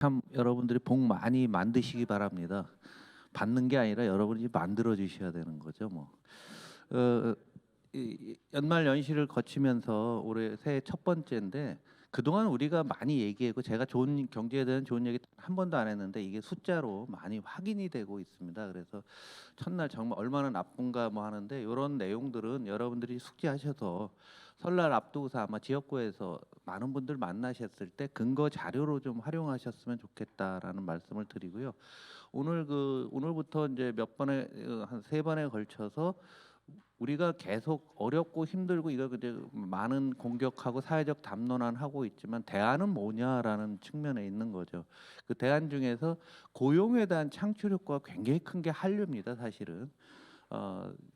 참 여러분들이 복 많이 만드시기 바랍니다. 받는 게 아니라 여러분이 만들어 주셔야 되는 거죠, 뭐. 어, 이 연말 연시를 거치면서 올해 새해 첫 번째인데 그동안 우리가 많이 얘기했고 제가 좋은 경제에 대한 좋은 얘기 한 번도 안 했는데 이게 숫자로 많이 확인이 되고 있습니다. 그래서 첫날 정말 얼마나 나쁜가 뭐 하는데 이런 내용들은 여러분들이 숙지하셔서 설날 앞두고서 아마 지역구에서 많은 분들 만나셨을 때 근거 자료로 좀 활용하셨으면 좋겠다라는 말씀을 드리고요. 오늘부터 이제 몇 번에 한 세 번에 걸쳐서 우리가 계속 어렵고 힘들고 이거 이제 많은 공격하고 사회적 담론안 하고 있지만 대안은 뭐냐라는 측면에 있는 거죠. 그 대안 중에서 고용에 대한 창출 효과가 굉장히 큰 게 한류입니다, 사실은.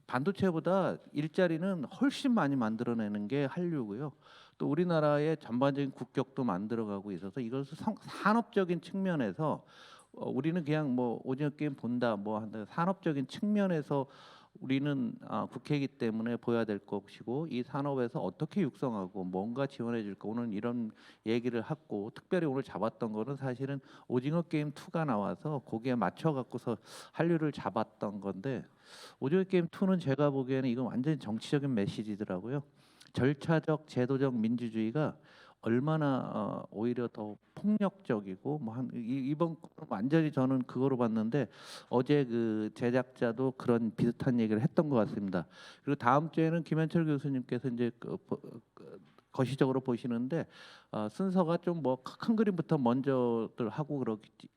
반도체보다 일자리는 훨씬 많이 만들어내는 게 한류고요. 또 우리나라의 전반적인 국격도 만들어가고 있어서 이것을 산업적인 측면에서 우리는 그냥 뭐 오징어 게임 본다 뭐 한다 산업적인 측면에서 우리는 국회이기 때문에 보여야 될 것이고 이 산업에서 어떻게 육성하고 뭔가 지원해 줄까 오늘 이런 얘기를 하고 특별히 오늘 잡았던 거는 사실은 오징어 게임 2가 나와서 거기에 맞춰 갖고서 한류를 잡았던 건데 오징어 게임 2는 제가 보기에는 이건 완전히 정치적인 메시지더라고요. 절차적 제도적 민주주의가 얼마나 오히려 더 폭력적이고 뭐 이번 거는 완전히 저는 그거로 봤는데 어제 그 제작자도 그런 비슷한 얘기를 했던 것 같습니다. 그리고 다음 주에는 김현철 교수님께서 이제 거시적으로 보시는데 순서가 좀 뭐 큰 그림부터 먼저들 하고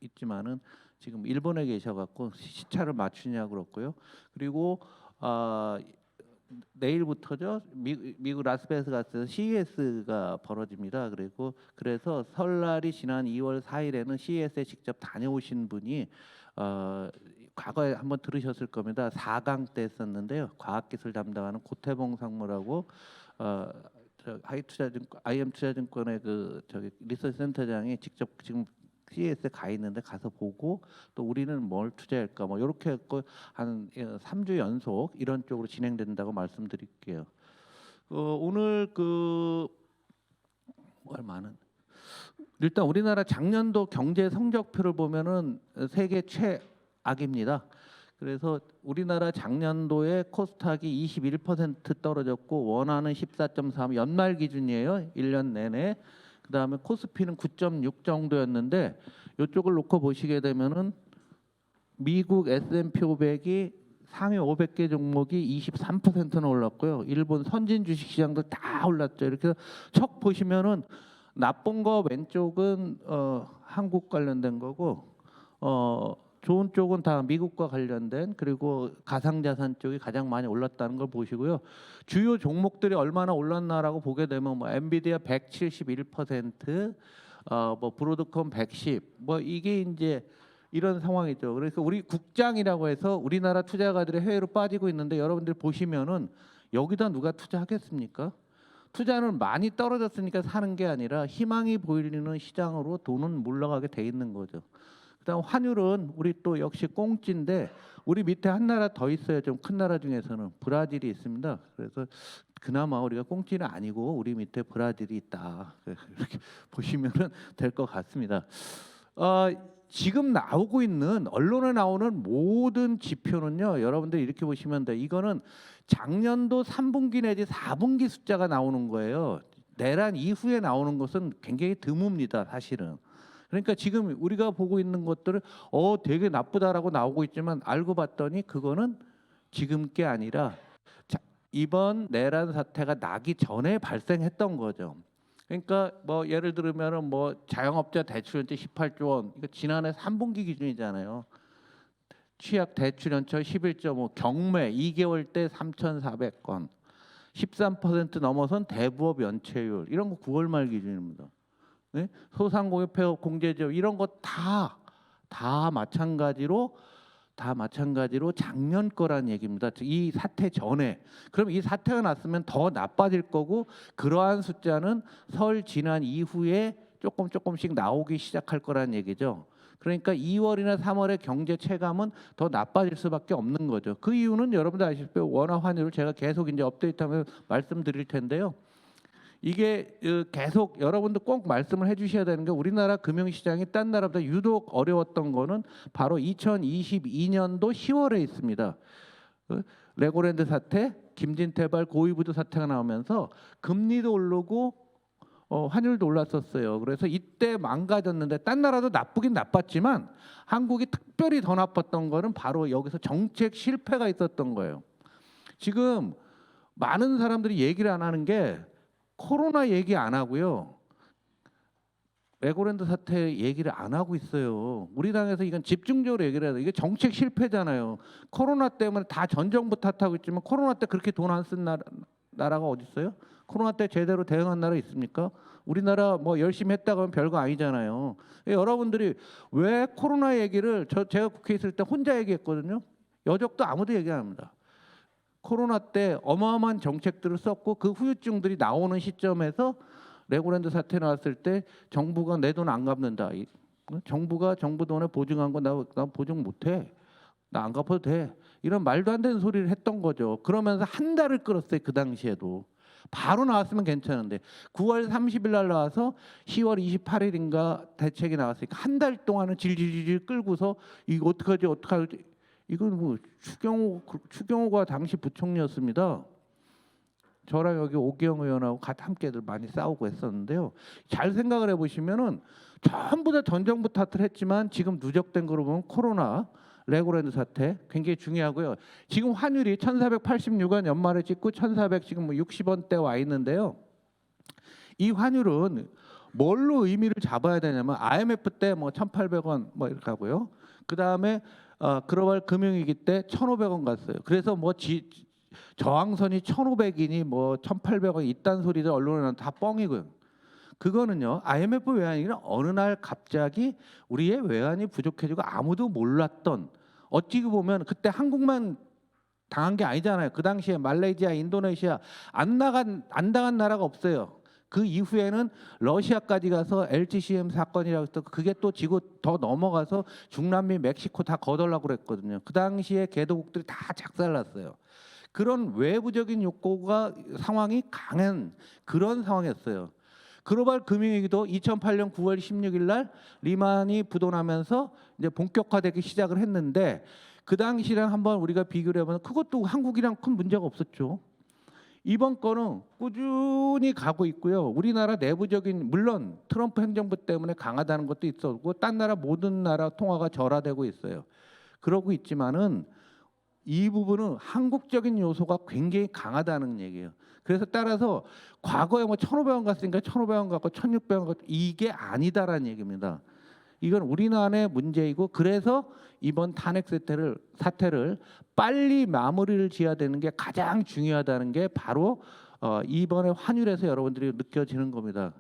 있지만은 지금 일본에 계셔갖고 시차를 맞추냐 그렇고요. 그리고 내일부터죠. 미국 라스베가스에서 CES가 벌어집니다. 그리고 그래서 설날이 지난 2월 4일에는 CES에 직접 다녀오신 분이 과거에 한번 들으셨을 겁니다. 4강 때 했었는데요. 과학기술 담당하는 고태봉 상무라고 IM 투자증권의 그 저기 리서치 센터장이 직접 지금 CES에 가 있는데 가서 보고 또 우리는 뭘 투자할까 뭐 이렇게 했고 한 3주 연속 이런 쪽으로 진행된다고 말씀드릴게요. 오늘 그 얼마는 일단 우리나라 작년도 경제 성적표를 보면은 세계 최악입니다. 그래서 우리나라 작년도에 코스닥이 21% 떨어졌고 원화는 14.3 연말 기준이에요. 1년 내내. 그다음에 코스피는 9.6 정도였는데 이쪽을 놓고 보시게 되면은 미국 S&P 500이 상위 500개 종목이 23%는 올랐고요. 일본 선진 주식 시장도 다 올랐죠. 이렇게 척 보시면은 나쁜 거 왼쪽은 한국 관련된 거고 좋은 쪽은 다 미국과 관련된 그리고 가상자산 쪽이 가장 많이 올랐다는 걸 보시고요. 주요 종목들이 얼마나 올랐나라고 보게 되면 뭐 엔비디아 171%, 뭐 브로드컴 110, 뭐 이게 이제 이런 상황이죠. 그래서 우리 국장이라고 해서 우리나라 투자가들이 해외로 빠지고 있는데 여러분들 보시면은 여기다 누가 투자하겠습니까? 투자는 많이 떨어졌으니까 사는 게 아니라 희망이 보이는 시장으로 돈은 물러가게 돼 있는 거죠. 그다음 환율은 우리 또 역시 꽁지인데 우리 밑에 한 나라 더 있어요. 좀 큰 나라 중에서는 브라질이 있습니다. 그래서 그나마 우리가 꽁지는 아니고 우리 밑에 브라질이 있다. 이렇게 보시면은 될 것 같습니다. 지금 나오고 있는 언론에 나오는 모든 지표는요. 여러분들 이렇게 보시면 돼. 이거는 작년도 3분기 내지 4분기 숫자가 나오는 거예요. 내란 이후에 나오는 것은 굉장히 드뭅니다. 사실은. 그러니까 지금 우리가 보고 있는 것들을 되게 나쁘다라고 나오고 있지만 알고 봤더니 그거는 지금 게 아니라 이번 내란 사태가 나기 전에 발생했던 거죠. 그러니까 뭐 예를 들면은 뭐 자영업자 대출연체 18조 원. 이거 지난해 3분기 기준이잖아요. 취약 대출연체 11.5, 경매 2개월 때 3,400건, 13% 넘어선 대부업 연체율 이런 거 9월 말 기준입니다. 네? 소상공인 폐업 공제지원 이런 거 다 마찬가지로 작년 거란 얘기입니다. 이 사태 전에. 그럼 이 사태가 났으면 더 나빠질 거고 그러한 숫자는 설 지난 이후에 조금씩 나오기 시작할 거란 얘기죠. 그러니까 2월이나 3월의 경제 체감은 더 나빠질 수밖에 없는 거죠. 그 이유는 여러분들 아시다시피 원화 환율을 제가 계속 이제 업데이트하면서 말씀드릴 텐데요. 이게 계속 여러분도 꼭 말씀을 해주셔야 되는 게 우리나라 금융시장이 딴 나라보다 유독 어려웠던 거는 바로 2022년도 10월에 있습니다. 레고랜드 사태, 김진태발 고위부도 사태가 나오면서 금리도 오르고 환율도 올랐었어요. 그래서 이때 망가졌는데 딴 나라도 나쁘긴 나빴지만 한국이 특별히 더 나빴던 거는 바로 여기서 정책 실패가 있었던 거예요. 지금 많은 사람들이 얘기를 안 하는 게 코로나 얘기 안 하고요. 레고랜드 사태 얘기를 안 하고 있어요. 우리 당에서 이건 집중적으로 얘기를 해야 돼. 이게 정책 실패잖아요. 코로나 때문에 다 전 정부 탓하고 있지만 코로나 때 그렇게 돈 안 쓴 나라가 어디 있어요? 코로나 때 제대로 대응한 나라 있습니까? 우리나라 뭐 열심히 했다고 하면 별거 아니잖아요. 여러분들이 왜 코로나 얘기를 제가 국회에 있을 때 혼자 얘기했거든요. 여적도 아무도 얘기 안 합니다. 코로나 때 어마어마한 정책들을 썼고 그 후유증들이 나오는 시점에서 레고랜드 사태 나왔을 때 정부가 내 돈 안 갚는다. 정부가 정부 돈에 보증한 거 나 보증 못해. 나 안 갚아도 돼. 이런 말도 안 되는 소리를 했던 거죠. 그러면서 한 달을 끌었어요. 그 당시에도. 바로 나왔으면 괜찮은데 9월 30일 날 나와서 10월 28일인가 대책이 나왔으니까 한 달 동안은 질질질 끌고서 이거 어떡하지? 이건 뭐 추경호가 당시 부총리였습니다. 저랑 여기 오기영 의원하고 함께들 많이 싸우고 했었는데요. 잘 생각을 해보시면은 전부 다 전 정부 탓을 했지만 지금 누적된 거로 보면 코로나, 레고랜드 사태 굉장히 중요하고요. 지금 환율이 1,486원 연말에 찍고 1,400 지금 뭐 60원대 와 있는데요. 이 환율은 뭘로 의미를 잡아야 되냐면 IMF 때 뭐 1,800원 뭐 이렇게 하고요. 그 다음에 글로벌 금융위기 때 1,500원 갔어요. 그래서 뭐 저항선이 1,500이니 뭐 1,800원 이딴 소리들 언론에는 다 뻥이고요. 그거는요. IMF 외환이 아니라 어느 날 갑자기 우리의 외환이 부족해지고 아무도 몰랐던 어찌 보면 그때 한국만 당한 게 아니잖아요. 그 당시에 말레이시아, 인도네시아 안 당한 나라가 없어요. 그 이후에는 러시아까지 가서 LTCM 사건이라고 해서 그게 또 지고 더 넘어가서 중남미, 멕시코 다 거덜나고 그랬거든요. 그 당시에 개도국들이 다 작살났어요. 그런 외부적인 욕구가 상황이 강한 그런 상황이었어요. 글로벌 금융위기도 2008년 9월 16일 날 리만이 부도나면서 이제 본격화되기 시작을 했는데 그 당시랑 한번 우리가 비교를 해보면 그것도 한국이랑 큰 문제가 없었죠. 이번 거는 꾸준히 가고 있고요. 우리나라 내부적인 물론 트럼프 행정부 때문에 강하다는 것도 있었고 딴 나라 모든 나라 통화가 절하되고 있어요. 그러고 있지만은 이 부분은 한국적인 요소가 굉장히 강하다는 얘기예요. 그래서 따라서 과거에 뭐 1,500원 갔으니까 1,500원 갖고 1,600원 갖고 이게 아니다라는 얘기입니다. 이건 우리나라의 문제이고 그래서 이번 탄핵 사태를 빨리 마무리를 지어야 되는 게 가장 중요하다는 게 바로 이번에 환율에서 여러분들이 느껴지는 겁니다.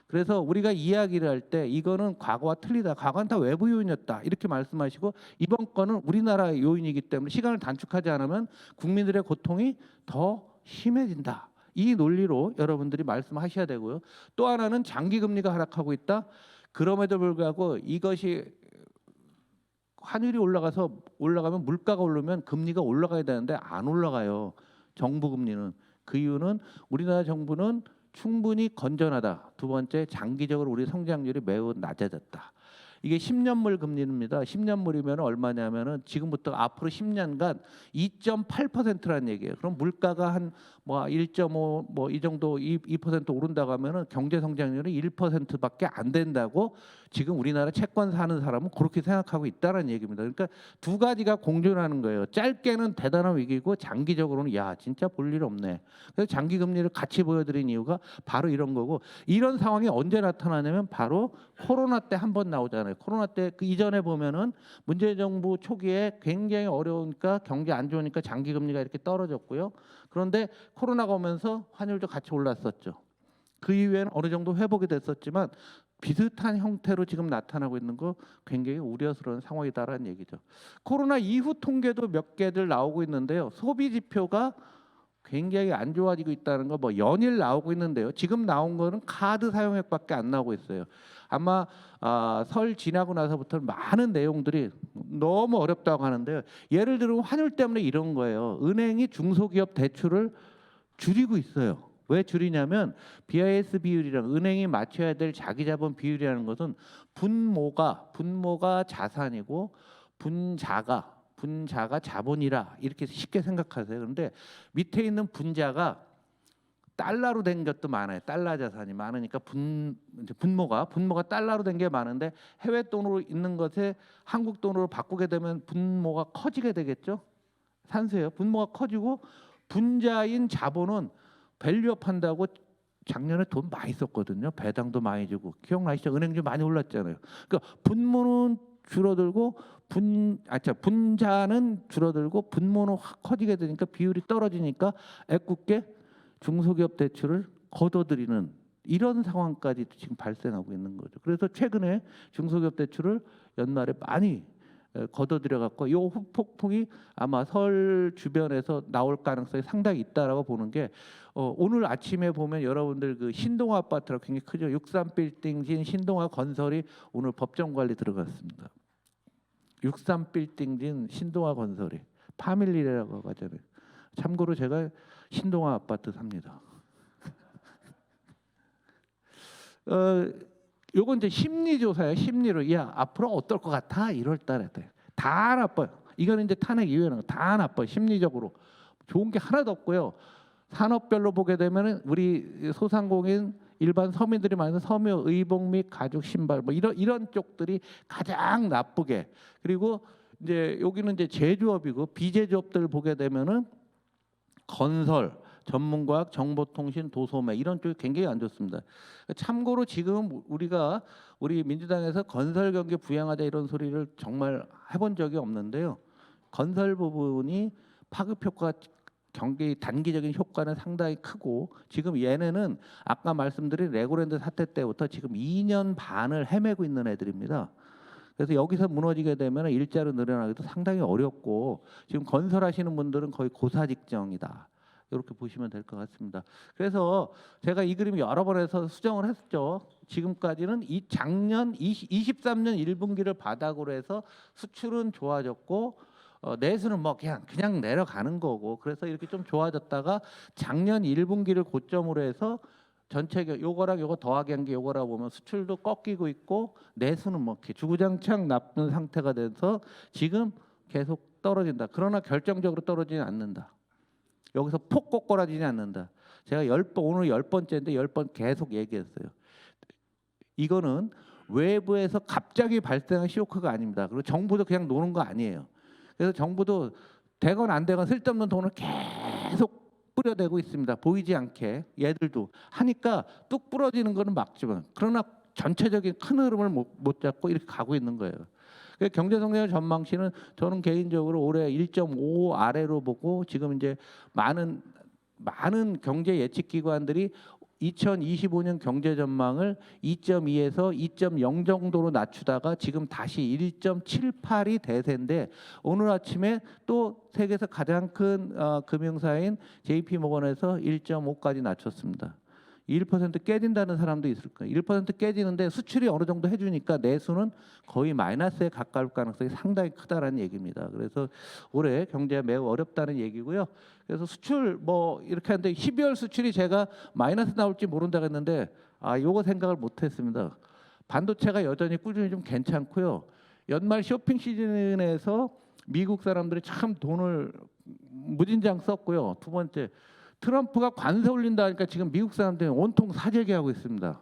그래서 우리가 이야기를 할 때 이거는 과거와 틀리다. 과거는 다 외부 요인이었다. 이렇게 말씀하시고 이번 거는 우리나라 요인이기 때문에 시간을 단축하지 않으면 국민들의 고통이 더 심해진다. 이 논리로 여러분들이 말씀하셔야 되고요. 또 하나는 장기 금리가 하락하고 있다. 그럼에도 불구하고 이것이 환율이 올라가면 물가가 오르면 금리가 올라가야 되는데 안 올라가요. 정부 금리는. 그 이유는 우리나라 정부는 충분히 건전하다. 두 번째, 장기적으로 우리 성장률이 매우 낮아졌다. 이게 10년물 금리입니다. 10년물이면 얼마냐면은 지금부터 앞으로 10년간 2.8%라는 얘기예요. 그럼 물가가 한 뭐 1.5 뭐 이 정도 2% 오른다고 하면은 경제 성장률이 1%밖에 안 된다고 지금 우리나라 채권 사는 사람은 그렇게 생각하고 있다는 얘기입니다. 그러니까 두 가지가 공존하는 거예요. 짧게는 대단한 위기고 장기적으로는 야 진짜 볼 일 없네. 그래서 장기 금리를 같이 보여드린 이유가 바로 이런 거고 이런 상황이 언제 나타나냐면 바로 코로나 때 한 번 나오잖아요. 코로나 때 그 이전에 보면은 문재인 정부 초기에 굉장히 어려우니까 경제 안 좋으니까 장기 금리가 이렇게 떨어졌고요. 그런데 코로나가 오면서 환율도 같이 올랐었죠. 그 이후에는 어느 정도 회복이 됐었지만 비슷한 형태로 지금 나타나고 있는 거 굉장히 우려스러운 상황이다라는 얘기죠. 코로나 이후 통계도 몇 개들 나오고 있는데요. 소비 지표가 굉장히 안 좋아지고 있다는 거 뭐 연일 나오고 있는데요. 지금 나온 거는 카드 사용액밖에 안 나오고 있어요. 아마 설 지나고 나서부터 많은 내용들이 너무 어렵다고 하는데요. 예를 들어 환율 때문에 이런 거예요. 은행이 중소기업 대출을 줄이고 있어요. 왜 줄이냐면 BIS 비율이랑 은행이 맞춰야 될 자기 자본 비율이라는 것은 분모가 자산이고 분자가 자본이라 이렇게 쉽게 생각하세요. 그런데 밑에 있는 분자가 달러로 된 것도 많아요. 달러 자산이 많으니까 분모가 달러로 된 게 많은데 해외 돈으로 있는 것에 한국 돈으로 바꾸게 되면 분모가 커지게 되겠죠. 산수예요. 분모가 커지고 분자인 자본은 밸류업 한다고 작년에 돈 많이 썼거든요. 배당도 많이 주고 기억나시죠? 은행주 많이 올랐잖아요. 그러니까 분모는 줄어들고 분자는 줄어들고 분모는 확 커지게 되니까 비율이 떨어지니까 애꿎게 중소기업 대출을 거둬들이는 이런 상황까지 지금 발생하고 있는 거죠. 그래서 최근에 중소기업 대출을 연말에 많이 거둬들여 갖고 이 후폭풍이 아마 설 주변에서 나올 가능성이 상당히 있다라고 보는 게 오늘 아침에 보면 여러분들 그 신동아 아파트라고 굉장히 크죠. 63빌딩진 신동아 건설이 오늘 법정 관리 들어갔습니다. 63빌딩진 신동아 건설이 파밀리라고 하잖아요. 참고로 제가 신동아 아파트 삽니다. 요건 이제 심리조사예요. 심리로 야 앞으로 어떨 것 같아? 1월달에 다 나빠요. 이거는 이제 탄핵 이후에는 다 나빠요. 심리적으로 좋은 게 하나도 없고요. 산업별로 보게 되면은 우리 소상공인 일반 서민들이 많은 섬유, 의복 및 가죽 신발 뭐 이런 쪽들이 가장 나쁘게 그리고 이제 여기는 이제 제조업이고 비제조업들 보게 되면은 건설, 전문과학, 정보통신, 도소매 이런 쪽이 굉장히 안 좋습니다. 참고로 지금 우리 민주당에서 건설 경기 부양하자 이런 소리를 정말 해본 적이 없는데요. 건설 부분이 파급 효과 경기 단기적인 효과는 상당히 크고 지금 얘네는 아까 말씀드린 레고랜드 사태 때부터 지금 2년 반을 헤매고 있는 애들입니다. 그래서 여기서 무너지게 되면 일자로 늘어나기도 상당히 어렵고 지금 건설하시는 분들은 거의 고사 직전이다. 이렇게 보시면 될 것 같습니다. 그래서 제가 이 그림 여러 번 해서 수정을 했죠. 지금까지는 이 작년 23년 1분기를 바닥으로 해서 수출은 좋아졌고 내수는 뭐 그냥 내려가는 거고 그래서 이렇게 좀 좋아졌다가 작년 1분기를 고점으로 해서 전체 요거랑 요거 더하기 한 게 요거라 보면 수출도 꺾이고 있고 내수는 뭐 이렇게 주구장창 나쁜 상태가 돼서 지금 계속 떨어진다. 그러나 결정적으로 떨어지지 않는다. 여기서 폭 꼬꾸라지지 않는다. 제가 오늘 10번째인데 10번 계속 얘기했어요. 이거는 외부에서 갑자기 발생한 쇼크가 아닙니다. 그리고 정부도 그냥 노는 거 아니에요. 그래서 정부도 되건 안 되건 쓸데없는 돈을 계속 뿌려대고 있습니다. 보이지 않게 얘들도 하니까 뚝 부러지는 거는 막지만 그러나 전체적인 큰 흐름을 못 잡고 이렇게 가고 있는 거예요. 경제성장 전망치는 저는 개인적으로 올해 1.5 아래로 보고 지금 이제 많은 경제 예측 기관들이 2025년 경제 전망을 2.2에서 2.0 정도로 낮추다가 지금 다시 1.78이 대세인데 오늘 아침에 또 세계에서 가장 큰 금융사인 JP모건에서 1.5까지 낮췄습니다. 1% 깨진다는 사람도 있을 거예요. 1% 깨지는데 수출이 어느 정도 해주니까 내수는 거의 마이너스에 가까울 가능성이 상당히 크다라는 얘기입니다. 그래서 올해 경제가 매우 어렵다는 얘기고요. 그래서 수출 뭐 이렇게 하는데 12월 수출이 제가 마이너스 나올지 모른다고 했는데 요거 생각을 못했습니다. 반도체가 여전히 꾸준히 좀 괜찮고요. 연말 쇼핑 시즌에서 미국 사람들이 참 돈을 무진장 썼고요. 두 번째 트럼프가 관세 올린다 하니까 지금 미국 사람들이 온통 사재기하고 있습니다.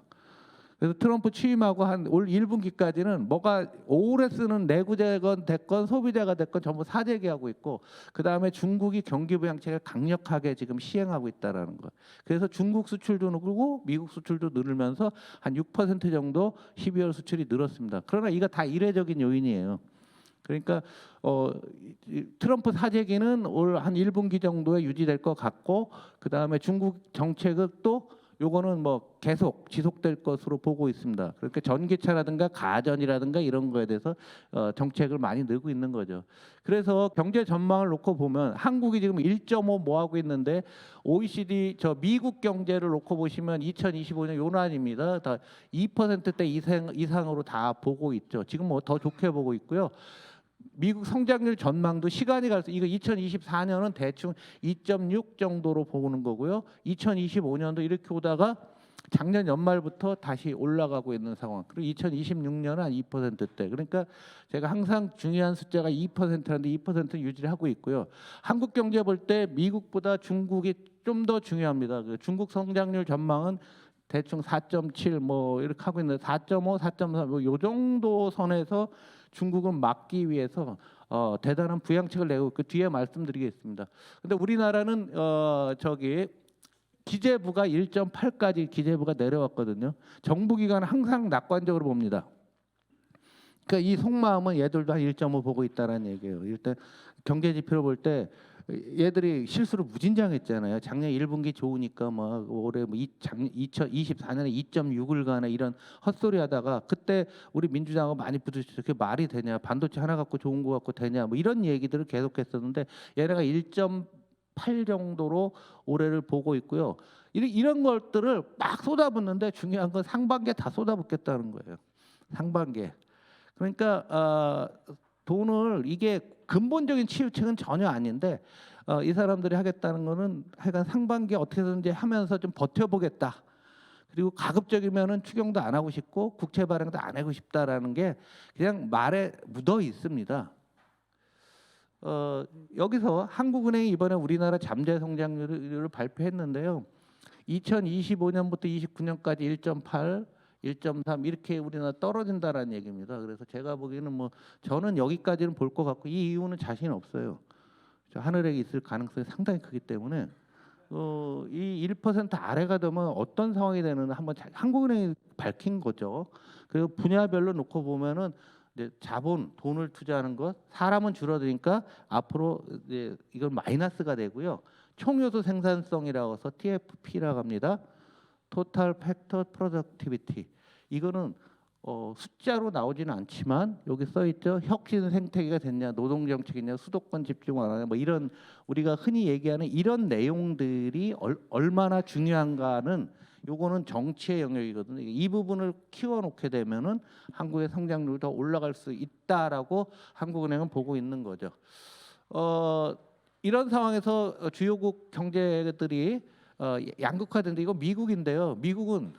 그래서 트럼프 취임하고 한 올 1분기까지는 뭐가 오래 쓰는 내구재건 됐건 소비재가 됐건 전부 사재기하고 있고 그 다음에 중국이 경기 부양책을 강력하게 지금 시행하고 있다라는 거. 그래서 중국 수출도 늘고 미국 수출도 늘면서 한 6% 정도 12월 수출이 늘었습니다. 그러나 이거 다 이례적인 요인이에요. 그러니까 트럼프 사재기는 올 한 1분기 정도에 유지될 것 같고 그 다음에 중국 정책은 또 요거는 뭐 계속 지속될 것으로 보고 있습니다. 그러니까 전기차라든가 가전이라든가 이런 거에 대해서 정책을 많이 내고 있는 거죠. 그래서 경제 전망을 놓고 보면 한국이 지금 1.5 뭐 하고 있는데 OECD 미국 경제를 놓고 보시면 2025년 요난입니다. 다 2%대 이상으로 다 보고 있죠. 지금 뭐 더 좋게 보고 있고요. 미국 성장률 전망도 시간이 갈수록 이거 2024년은 대충 2.6 정도로 보는 거고요. 2025년도 이렇게 오다가 작년 연말부터 다시 올라가고 있는 상황. 그리고 2026년은 한 2%대. 그러니까 제가 항상 중요한 숫자가 2%라는데 2% 유지를 하고 있고요. 한국 경제 볼 때 미국보다 중국이 좀 더 중요합니다. 그 중국 성장률 전망은 대충 4.7 뭐 이렇게 하고 있는데 4.5, 4.4 뭐 요 정도 선에서 중국은 막기 위해서 대단한 부양책을 내고 있고 뒤에 말씀드리겠습니다. 근데 우리나라는 저기 기재부가 1.8까지 기재부가 내려왔거든요. 정부 기관은 항상 낙관적으로 봅니다. 그러니까 이 속마음은 얘들도 한 1.5 보고 있다라는 얘기예요. 일단 경제 지표를 볼 때 얘들이 실수로 무진장했잖아요. 작년 1분기 좋으니까 막 올해 뭐 2024년에 2.6을 가나 이런 헛소리 하다가 그때 우리 민주당하고 많이 부딪혔죠. 그게 말이 되냐? 반도체 하나 갖고 좋은 거 갖고 되냐? 뭐 이런 얘기들을 계속했었는데 얘네가 1.8 정도로 올해를 보고 있고요. 이런 것들을 막 쏟아붓는데 중요한 건 상반기에 다 쏟아붓겠다는 거예요. 상반기에. 그러니까 돈을 이게 근본적인 치유책은 전혀 아닌데 이 사람들이 하겠다는 거는 하여간 상반기에 어떻게든지 하면서 좀 버텨보겠다. 그리고 가급적이면은 추경도 안 하고 싶고 국채 발행도 안 하고 싶다라는 게 그냥 말에 묻어 있습니다. 여기서 한국은행이 이번에 우리나라 잠재 성장률을 발표했는데요. 2025년부터 29년까지 1.8, 1.3 이렇게 우리나라 떨어진다라는 얘기입니다. 그래서 제가 보기에는 뭐 저는 여기까지는 볼 것 같고 이 이유는 자신 없어요. 하늘에 있을 가능성이 상당히 크기 때문에 이 1% 아래가 되면 어떤 상황이 되는지 한번 한국은행이 밝힌 거죠. 그리고 분야별로 놓고 보면은 이제 자본, 돈을 투자하는 것, 사람은 줄어드니까 앞으로 이제 이건 마이너스가 되고요. 총요소 생산성이라고 해서 TFP라고 합니다. Total Factor Productivity. 이거는 숫자로 나오지는 않지만 여기 써 있죠. 혁신 생태계가 됐냐, 노동 정책이냐, 수도권 집중 완화냐, 뭐 이런 우리가 흔히 얘기하는 이런 내용들이 얼마나 중요한가는 요거는 정치의 영역이거든요. 이 부분을 키워놓게 되면은 한국의 성장률이 더 올라갈 수 있다라고 한국은행은 보고 있는 거죠. 이런 상황에서 주요국 경제들이 양극화된데 이거 미국인데요. 미국은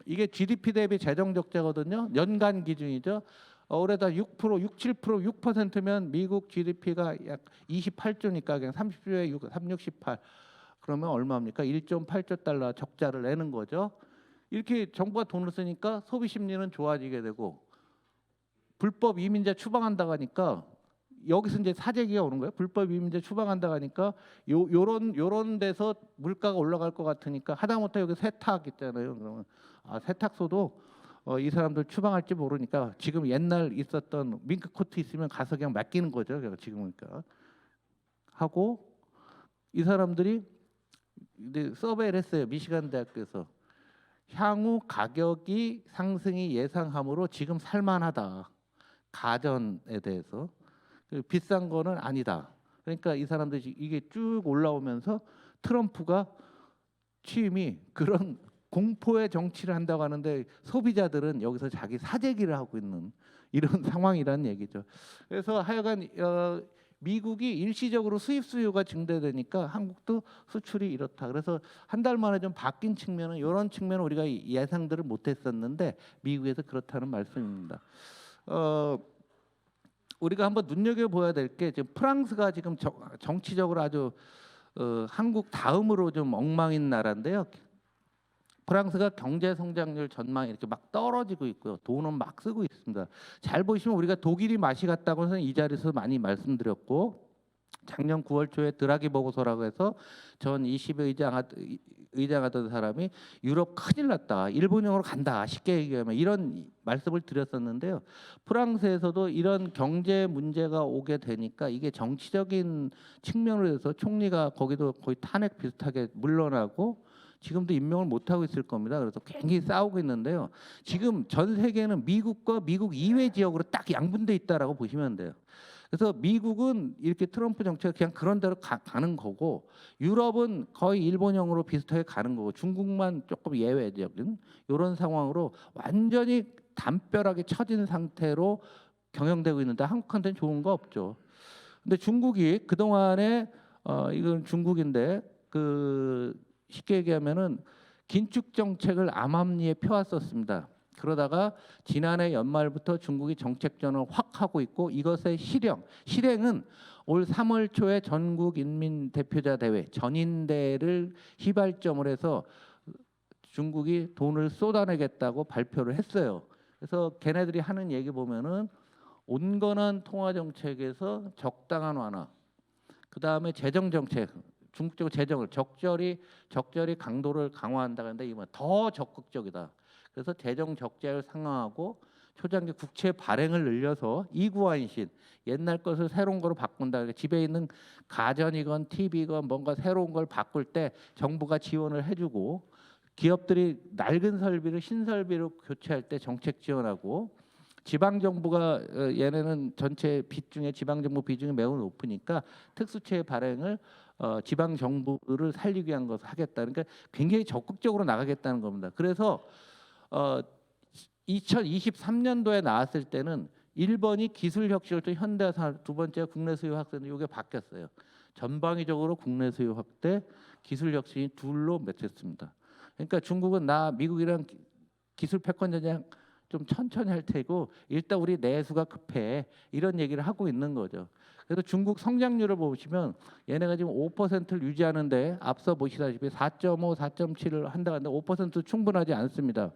이게 GDP 대비 재정 적자거든요. 연간 기준이죠. 올해다 6%, 6, 7%, 6%면 미국 GDP가 약 28조니까 그냥 30조에 6, 368. 그러면 얼마입니까? 1.8조 달러 적자를 내는 거죠. 이렇게 정부가 돈을 쓰니까 소비 심리는 좋아지게 되고 불법 이민자 추방한다고 하니까 여기서 이제 사재기가 오는 거예요. 불법 이민자 추방한다고 하니까 요런 데서 물가가 올라갈 것 같으니까 하다못해 여기 세탁 있잖아요. 그러면 세탁소도 이 사람들 추방할지 모르니까 지금 옛날 있었던 밍크 코트 있으면 가서 그냥 맡기는 거죠. 지금 그러니까 하고 이 사람들이 이제 서베이를 했어요. 미시간 대학교에서 향후 가격이 상승이 예상하므로 지금 살만하다. 가전에 대해서 비싼 거는 아니다. 그러니까 이 사람들이 이게 쭉 올라오면서 트럼프가 취임이 그런 공포의 정치를 한다고 하는데 소비자들은 여기서 자기 사재기를 하고 있는 이런 상황이라는 얘기죠. 그래서 하여간 미국이 일시적으로 수입 수요가 증대되니까 한국도 수출이 이렇다. 그래서 한 달 만에 좀 바뀐 측면은 이런 측면은 우리가 예상들을 못했었는데 미국에서 그렇다는 말씀입니다. 우리가 한번 눈여겨봐야 될 게 지금 프랑스가 지금 정치적으로 아주 한국 다음으로 좀 엉망인 나라인데요. 프랑스가 경제 성장률 전망이 이렇게 막 떨어지고 있고요. 돈은 막 쓰고 있습니다. 잘 보시면 우리가 독일이 맛이 갔다고 해서 이 자리에서 많이 말씀드렸고 작년 9월 초에 드라기 보고서라고 해서 전 20의 의장하던 사람이 유럽 큰일 났다. 일본형으로 간다. 쉽게 얘기하면 이런 말씀을 드렸었는데요. 프랑스에서도 이런 경제 문제가 오게 되니까 이게 정치적인 측면으로 해서 총리가 거기도 거의 탄핵 비슷하게 물러나고 지금도 임명을 못 하고 있을 겁니다. 그래서 굉장히 싸우고 있는데요. 지금 전 세계는 미국과 미국 이외 지역으로 딱 양분돼 있다라고 보시면 돼요. 그래서 미국은 이렇게 트럼프 정책을 그냥 그런 대로 가는 거고 유럽은 거의 일본형으로 비슷하게 가는 거고 중국만 조금 예외적인 이런 상황으로 완전히 담벼락에 처진 상태로 경영되고 있는데 한국한테는 좋은 거 없죠. 근데 중국이 그 동안에 이건 중국인데 그 쉽게 얘기하면은 긴축 정책을 암암리에 펴왔었습니다. 그러다가 지난해 연말부터 중국이 정책 전환을 확 하고 있고 이것의 실행은 올 3월 초에 전국 인민 대표자 대회 전인대를 휘발점을 해서 중국이 돈을 쏟아내겠다고 발표를 했어요. 그래서 걔네들이 하는 얘기 보면은 온건한 통화 정책에서 적당한 완화, 그 다음에 재정 정책, 중국적 재정을 적절히 강도를 강화한다는데 이건 더 적극적이다. 그래서 재정 적자율 상황하고 초장기 국채 발행을 늘려서 이구환신, 옛날 것을 새로운 거로 바꾼다. 그러니까 집에 있는 가전이건 TV건 뭔가 새로운 걸 바꿀 때 정부가 지원을 해주고 기업들이 낡은 설비를 신설비로 교체할 때 정책 지원하고 지방 정부가 얘네는 전체 빚 중에 지방 정부 비중이 매우 높으니까 특수채 발행을 지방 정부를 살리기 위한 것을 하겠다. 그러니까 굉장히 적극적으로 나가겠다는 겁니다. 그래서 2023년도에 나왔을 때는 1번이 기술 혁신을 또 현대화산, 두 번째 국내 수요 확대. 이게 바뀌었어요. 전방위적으로 국내 수요 확대, 기술 혁신이 둘로 맺혔습니다. 그러니까 중국은 미국이랑 기술 패권 전쟁 좀 천천히 할 테고 일단 우리 내수가 급해 이런 얘기를 하고 있는 거죠. 그래서 중국 성장률을 보시면 얘네가 지금 5%를 유지하는데 앞서 보시다시피 4.5, 4.7을 한다는데 5% 충분하지 않습니다.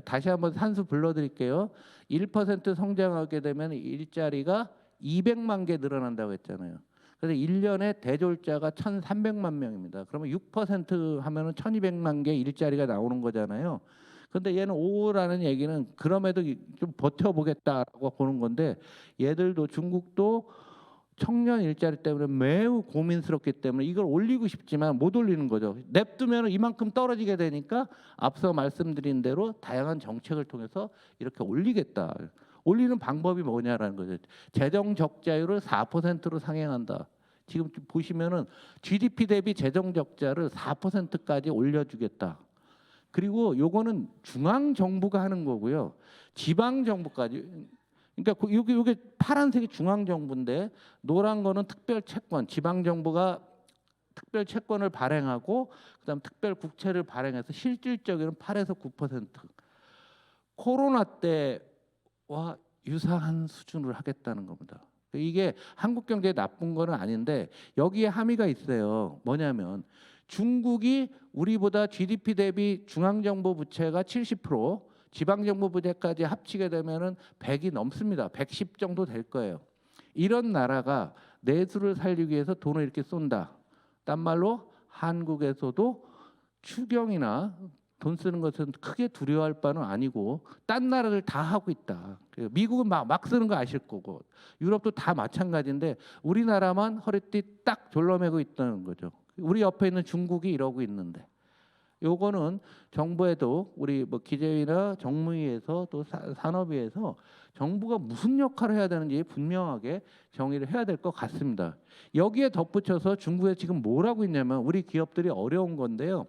다시 한번 산수 불러드릴게요. 1% 성장하게 되면 일자리가 200만 개 늘어난다고 했잖아요. 그래서 1년에 대졸자가 1,300만 명입니다. 그러면 6% 하면은 1,200만 개 일자리가 나오는 거잖아요. 근데 얘는 5라는 얘기는 그럼에도 좀 버텨보겠다라고 보는 건데 얘들도 중국도 청년 일자리 때문에 매우 고민스럽기 때문에 이걸 올리고 싶지만 못 올리는 거죠. 냅두면 이만큼 떨어지게 되니까 앞서 말씀드린 대로 다양한 정책을 통해서 이렇게 올리겠다. 올리는 방법이 뭐냐라는 거죠. 재정 적자율을 4%로 상향한다. 지금 보시면은 GDP 대비 재정 적자를 4%까지 올려주겠다. 그리고 요거는 중앙 정부가 하는 거고요. 지방 정부까지. 그러니까 요게 파란색이 중앙 정부인데 노란 거는 특별 채권. 지방 정부가 특별 채권을 발행하고 그다음 특별 국채를 발행해서 실질적으로는 8에서 9%. 코로나 때와 유사한 수준으로 하겠다는 겁니다. 이게 한국 경제에 나쁜 거는 아닌데 여기에 함의가 있어요. 뭐냐면 중국이 우리보다 GDP 대비 중앙정부 부채가 70%, 지방정부 부채까지 합치게 되면은 100이 넘습니다. 110 정도 될 거예요. 이런 나라가 내수를 살리기 위해서 돈을 이렇게 쏜다. 딴 말로 한국에서도 추경이나 돈 쓰는 것은 크게 두려워할 바는 아니고 딴 나라들 다 하고 있다. 미국은 막 쓰는 거 아실 거고 유럽도 다 마찬가지인데 우리나라만 허리띠 딱 졸라매고 있다는 거죠. 우리 옆에 있는 중국이 이러고 있는데 요거는 정부에도 우리 뭐 기재위나 정무위에서 또 산업위에서 정부가 무슨 역할을 해야 되는지 분명하게 정의를 해야 될 것 같습니다. 여기에 덧붙여서 중국에 지금 뭘 하고 있냐면 우리 기업들이 어려운 건데요.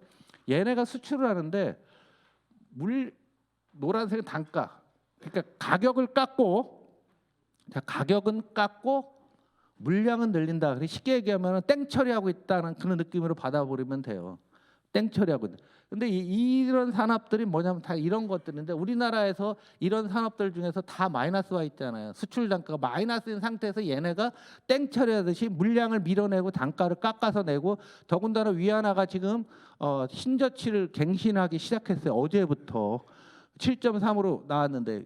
얘네가 수출을 하는데 노란색은 단가. 그러니까 가격을 깎고 가격은 깎고 물량은 늘린다. 쉽게 얘기하면 땡 처리하고 있다는 그런 느낌으로 받아버리면 돼요. 땡 처리하고. 근데 이런 산업들이 뭐냐면 다 이런 것들인데 우리나라에서 이런 산업들 중에서 다 마이너스가 있잖아요. 수출 단가가 마이너스인 상태에서 얘네가 땡 처리하듯이 물량을 밀어내고 단가를 깎아서 내고 더군다나 위안화가 지금 신저치를 갱신하기 시작했어요. 어제부터 7.3으로 나왔는데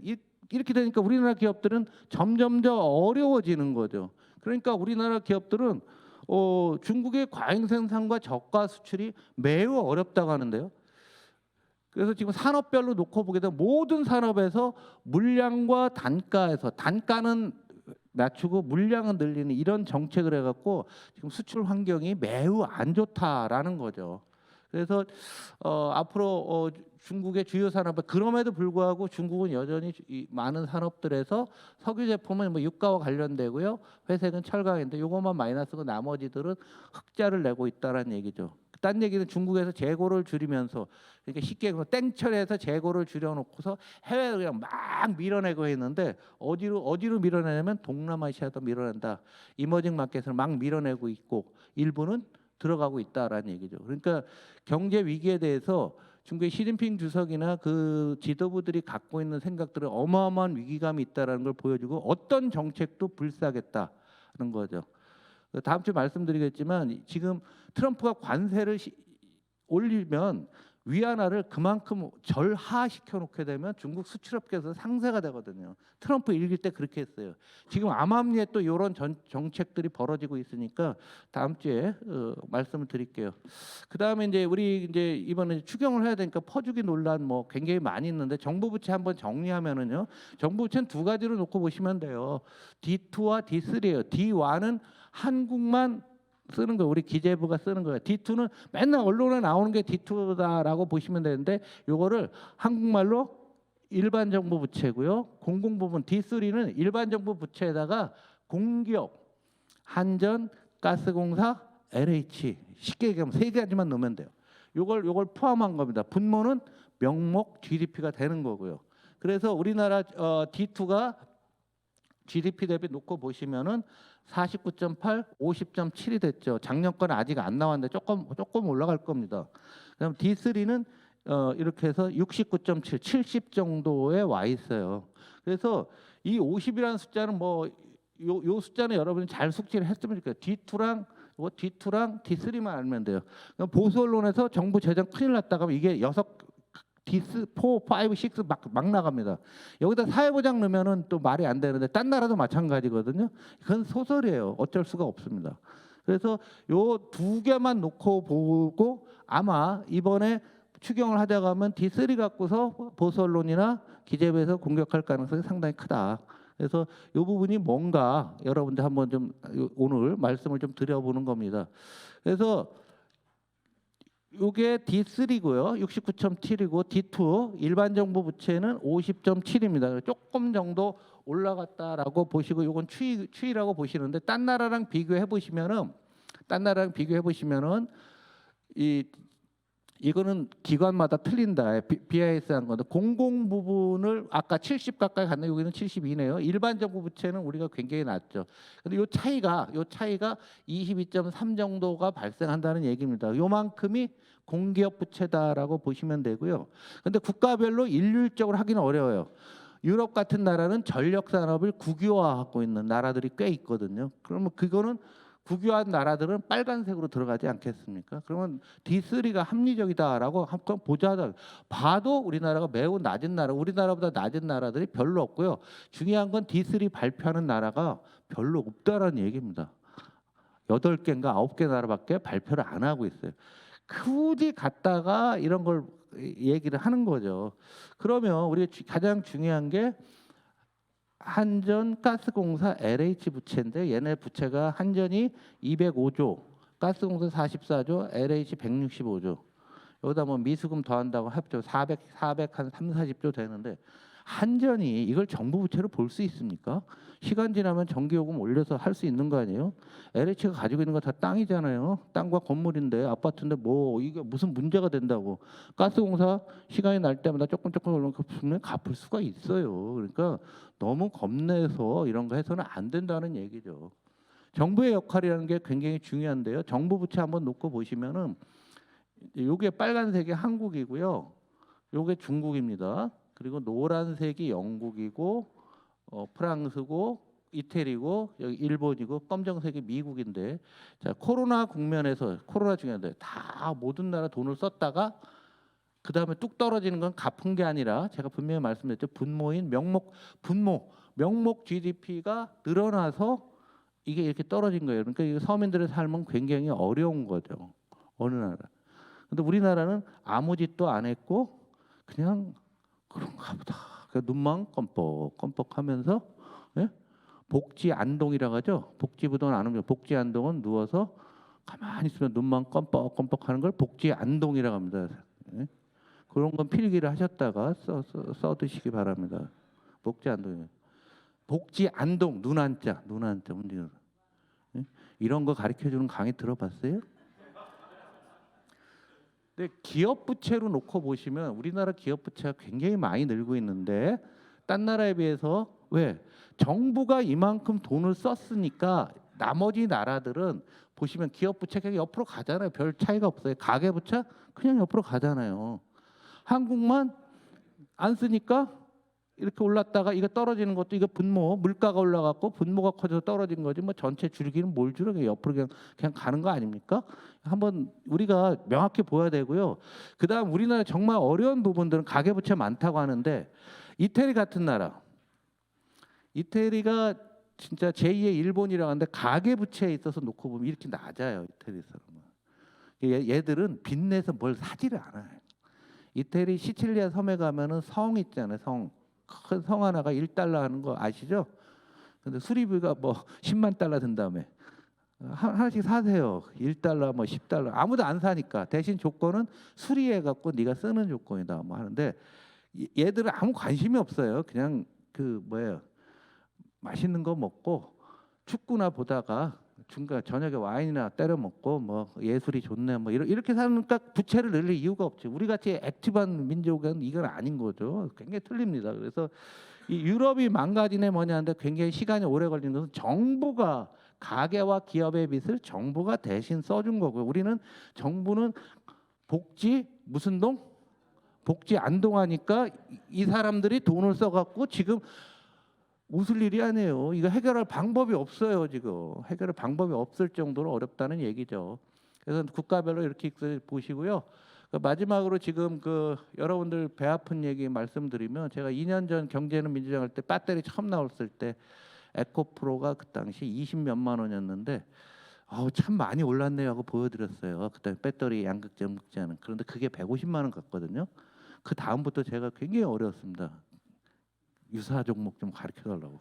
이렇게 되니까 우리나라 기업들은 점점 더 어려워지는 거죠. 그러니까 우리나라 기업들은 중국의 과잉 생산과 저가 수출이 매우 어렵다고 하는데요. 그래서 지금 산업별로 놓고 보게 되면 모든 산업에서 물량과 단가에서 단가는 낮추고 물량은 늘리는 이런 정책을 해갖고 지금 수출 환경이 매우 안 좋다라는 거죠. 그래서 앞으로 중국의 주요 산업 그럼에도 불구하고 중국은 여전히 많은 산업들에서 석유 제품은 뭐 유가와 관련되고요. 회색은 철강인데 이것만 마이너스고 나머지들은 흑자를 내고 있다라는 얘기죠. 딴 얘기는 중국에서 재고를 줄이면서 그러니까 쉽게 땡처리해서 재고를 줄여놓고서 해외로 그냥 막 밀어내고 있는데 어디로 밀어내냐면 동남아시아도 밀어낸다. 이머징 마켓을 막 밀어내고 있고 일부는 들어가고 있다라는 얘기죠. 그러니까 경제 위기에 대해서 중국의 시진핑 주석이나 그 지도부들이 갖고 있는 생각들은 어마어마한 위기감이 있다라는 걸 보여주고 어떤 정책도 불사하겠다는 거죠. 다음 주에 말씀드리겠지만 지금 트럼프가 관세를 올리면 위안화를 그만큼 절하시켜 놓게 되면 중국 수출업계에서 상세가 되거든요. 트럼프 일기 때 그렇게 했어요. 지금 암암리에 또 이런 정책들이 벌어지고 있으니까 다음 주에 말씀을 드릴게요. 그 다음에 이제 우리 이제 이번에 추경을 해야 되니까 퍼주기 논란 뭐 굉장히 많이 있는데 정부 부채 한번 정리하면은요. 정부 부채는 두 가지로 놓고 보시면 돼요. D2와 D3예요. D1은 한국만 쓰는 거 우리 기재부가 쓰는 거예요. D2는 맨날 언론에 나오는 게 D2다라고 보시면 되는데 요거를 한국말로 일반 정부 부채고요. 공공 부분 D3는 일반 정부 부채에다가 공기업, 한전, 가스공사, LH 쉽게 얘기하면 세 가지만 넣으면 돼요. 요걸 포함한 겁니다. 분모는 명목 GDP가 되는 거고요. 그래서 우리나라 D2가 GDP 대비 놓고 보시면은 49.8, 50.7이 됐죠. 작년 건 아직 안 나왔는데 조금 올라갈 겁니다. 그럼 D3는 이렇게 해서 69.7, 70 정도에 와 있어요. 그래서 이 50이라는 숫자는 뭐 요 숫자는 여러분이 잘 숙지를 했으면 좋겠어요. D2랑 D3만 알면 돼요. 그럼 보수 언론에서 정부 재정 큰일 났다 그러면 이게 디스 4, 5, 6 막 나갑니다. 여기다 사회보장 넣으면은 또 말이 안 되는데 딴 나라도 마찬가지거든요. 그건 소설이에요. 어쩔 수가 없습니다. 그래서 요 두 개만 놓고 보고 아마 이번에 추경을 하자고 하면 D3 갖고서 보수 언론이나 기재부에서 공격할 가능성이 상당히 크다. 그래서 이 부분이 뭔가 여러분들 한번 좀 오늘 말씀을 좀 드려보는 겁니다. 그래서 이게 D3고요. 69.7이고 D2 일반 정부 부채는 50.7입니다. 조금 정도 올라갔다라고 보시고 이건 추이라고 보시는데 딴 나라랑 비교해 보시면은 이거는 기관마다 틀린다. BIS한 건데 공공 부분을 아까 70 가까이 갔는데 여기는 72네요. 일반 정부 부채는 우리가 굉장히 낮죠. 근데 요 차이가 22.3 정도가 발생한다는 얘기입니다. 요만큼이 공기업 부채다라고 보시면 되고요. 근데 국가별로 일률적으로 하기는 어려워요. 유럽 같은 나라는 전력 산업을 국유화하고 있는 나라들이 꽤 있거든요. 그러면 그거는 국유한 나라들은 빨간색으로 들어가지 않겠습니까? 그러면 D3가 합리적이다라고 한번 보자. 봐도 우리나라가 매우 낮은 나라, 우리나라보다 낮은 나라들이 별로 없고요. 중요한 건 D3 발표하는 나라가 별로 없다라는 얘기입니다. 8개인가 9개 나라밖에 발표를 안 하고 있어요. 굳이 갔다가 이런 걸 얘기를 하는 거죠. 그러면 우리 가장 중요한 게 한전, 가스공사, LH 부채인데 얘네 부채가 한전이 205조, 가스공사 44조, LH 165조. 여기다 뭐 미수금 더한다고 합쳐 400 한 3, 40조 되는데 한전이 이걸 정부 부채로 볼 수 있습니까? 시간 지나면 전기요금 올려서 할 수 있는 거 아니에요? LH가 가지고 있는 거 다 땅이잖아요. 땅과 건물인데 아파트인데 뭐 이게 무슨 문제가 된다고. 가스공사 시간이 날 때마다 조금 올라오면 분명히 갚을 수가 있어요. 그러니까 너무 겁내서 이런 거 해서는 안 된다는 얘기죠. 정부의 역할이라는 게 굉장히 중요한데요. 정부 부채 한번 놓고 보시면은 요게 빨간색이 한국이고요. 요게 중국입니다. 그리고 노란색이 영국이고 프랑스고 이태리고 여기 일본이고 검정색이 미국인데 자 코로나 국면에서 코로나 중요한데 다 모든 나라 돈을 썼다가 그 다음에 뚝 떨어지는 건 갚은 게 아니라 제가 분명히 말씀드렸죠. 분모인 명목 GDP가 늘어나서 이게 이렇게 떨어진 거예요. 그러니까 이 서민들의 삶은 굉장히 어려운 거죠. 어느 나라. 근데 우리나라는 아무 짓도 안 했고 그냥 그런가 보다. 눈만 껌뻑껌뻑하면서 예? 복지 안동이라고 하죠. 복지부동은 안 옵니다. 복지 안동은 누워서 가만히 있으면 눈만 껌뻑껌뻑하는 걸 복지 안동이라고 합니다. 예? 그런 건 필기를 하셨다가 써 드시기 바랍니다. 복지 안동. 복지 안동 눈한자 예? 이런 거 가르쳐 주는 강의 들어봤어요? 근데 기업 부채로 놓고 보시면 우리나라 기업 부채가 굉장히 많이 늘고 있는데 딴 나라에 비해서 왜 정부가 이만큼 돈을 썼으니까 나머지 나라들은 보시면 기업 부채 그냥 옆으로 가잖아요. 별 차이가 없어요. 가계 부채 그냥 옆으로 가잖아요. 한국만 안 쓰니까 이렇게 올랐다가 이거 떨어지는 것도 이거 분모 물가가 올라갔고 분모가 커져서 떨어진 거지 뭐 전체 줄기는 뭘 줄여 그냥 옆으로 그냥 가는 거 아닙니까? 한번 우리가 명확히 보여야 되고요. 그다음 우리나라 정말 어려운 부분들은 가계부채 많다고 하는데 이태리 같은 나라 이태리가 진짜 제2의 일본이라고 하는데 가계부채에 있어서 놓고 보면 이렇게 낮아요. 이태리 사람은 얘들은 빚내서 뭘 사지를 않아요. 이태리 시칠리아 섬에 가면은 성 있잖아요. 성. 큰 성 하나가 1달러 하는 거 아시죠? 근데 수리비가 뭐 10만 달러 든다음에 하나씩 사세요. 1달러 뭐 10달러 아무도 안 사니까 대신 조건은 수리해 갖고 네가 쓰는 조건이다 뭐 하는데 얘들은 아무 관심이 없어요. 그냥 그 뭐예요? 맛있는 거 먹고 축구나 보다가 중간 저녁에 와인이나 때려 먹고 뭐 예술이 좋네 뭐 이렇게 사니까 부채를 늘릴 이유가 없죠. 우리 같이 액티브한 민족은 이건 아닌 거죠. 굉장히 틀립니다. 그래서 이 유럽이 망가진 애 뭐냐는데 굉장히 시간이 오래 걸리는 것은 정부가 가계와 기업의 빚을 정부가 대신 써준 거고요. 우리는 정부는 복지 무슨 동 복지 안동하니까 이 사람들이 돈을 써갖고 지금 웃을 일이 아니에요. 이거 해결할 방법이 없어요. 지금 해결할 방법이 없을 정도로 어렵다는 얘기죠. 그래서 국가별로 이렇게 보시고요. 마지막으로 지금 그 여러분들 배 아픈 얘기 말씀드리면 제가 2년 전 경제는 민주당 할 때 배터리 처음 나왔을 때 에코프로가 그 당시 20몇만 원이었는데 참 많이 올랐네요 하고 보여드렸어요. 그때 배터리 양극재, 음극재는. 그런데 그게 150만 원 갔거든요. 그 다음부터 제가 굉장히 어려웠습니다. 유사 종목 좀 가르쳐 달라고.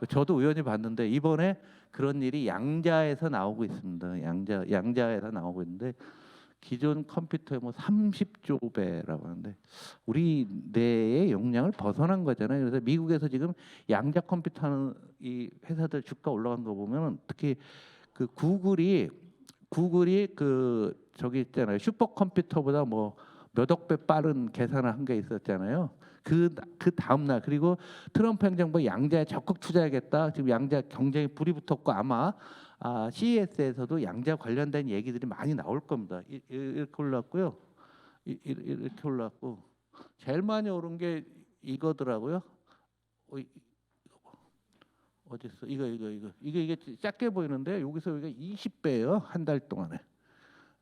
저도 우연히 봤는데 이번에 그런 일이 양자에서 나오고 있습니다. 양자에서 나오고 있는데 기존 컴퓨터의 뭐 30조 배라고 하는데 우리 뇌의 용량을 벗어난 거잖아요. 그래서 미국에서 지금 양자 컴퓨터 하는 이 회사들 주가 올라간 거 보면 특히 그 구글이 그 저기 있잖아요. 슈퍼컴퓨터보다 뭐 몇 억 배 빠른 계산을 한 게 있었잖아요. 그 다음 날 그리고 트럼프 행정부 양자에 적극 투자하겠다. 지금 양자 경쟁이 불이 붙었고 아마 CES에서도 양자 관련된 얘기들이 많이 나올 겁니다. 이렇게 올랐고요. 이렇게 올랐고 제일 많이 오른 게 이거더라고요. 어디 있어? 이게 작게 보이는데 여기서 여기가 20배예요. 한 달 동안에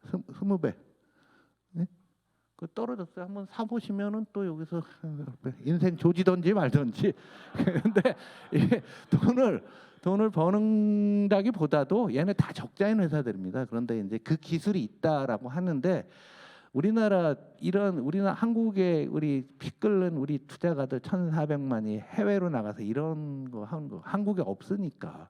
20배. 네? 그 떨어졌어요. 한번 사보시면은 또 여기서 인생 조지던지 말던지. 근데 이게 돈을 버는다기보다도 얘네 다 적자인 회사들입니다. 그런데 이제 그 기술이 있다라고 하는데 우리나라 한국의 우리 피 끓는 우리 투자가들 1,400만이 해외로 나가서 이런 거 하는 거 한국에 없으니까.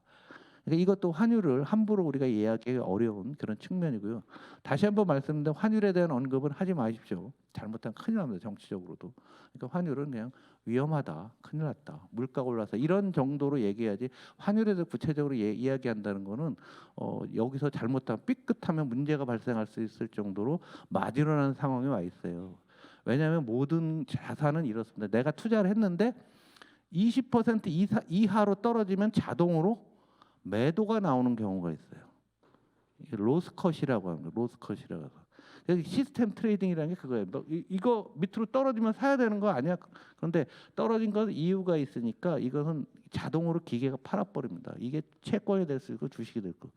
그러니까 이것도 환율을 함부로 우리가 이해하기 어려운 그런 측면이고요. 다시 한번 말씀드리는데 환율에 대한 언급은 하지 마십시오. 잘못하면 큰일 납니다. 정치적으로도. 그러니까 환율은 그냥 위험하다, 큰일 났다, 물가가 올라서 이런 정도로 얘기해야지 환율에 대해서 구체적으로 이야기한다는 거는 여기서 잘못하면 삐끗하면 문제가 발생할 수 있을 정도로 마지런한 상황에 와 있어요. 왜냐하면 모든 자산은 이렇습니다. 내가 투자를 했는데 20% 이하로 떨어지면 자동으로 매도가 나오는 경우가 있어요. 로스컷이라고 합니다. 로스컷이라고 해서. 시스템 트레이딩이라는 게 그거예요. 이거 밑으로 떨어지면 사야 되는 거 아니야? 그런데 떨어진 건 이유가 있으니까 이것은 자동으로 기계가 팔아버립니다. 이게 채권이 될 수 있고 주식이 될 거.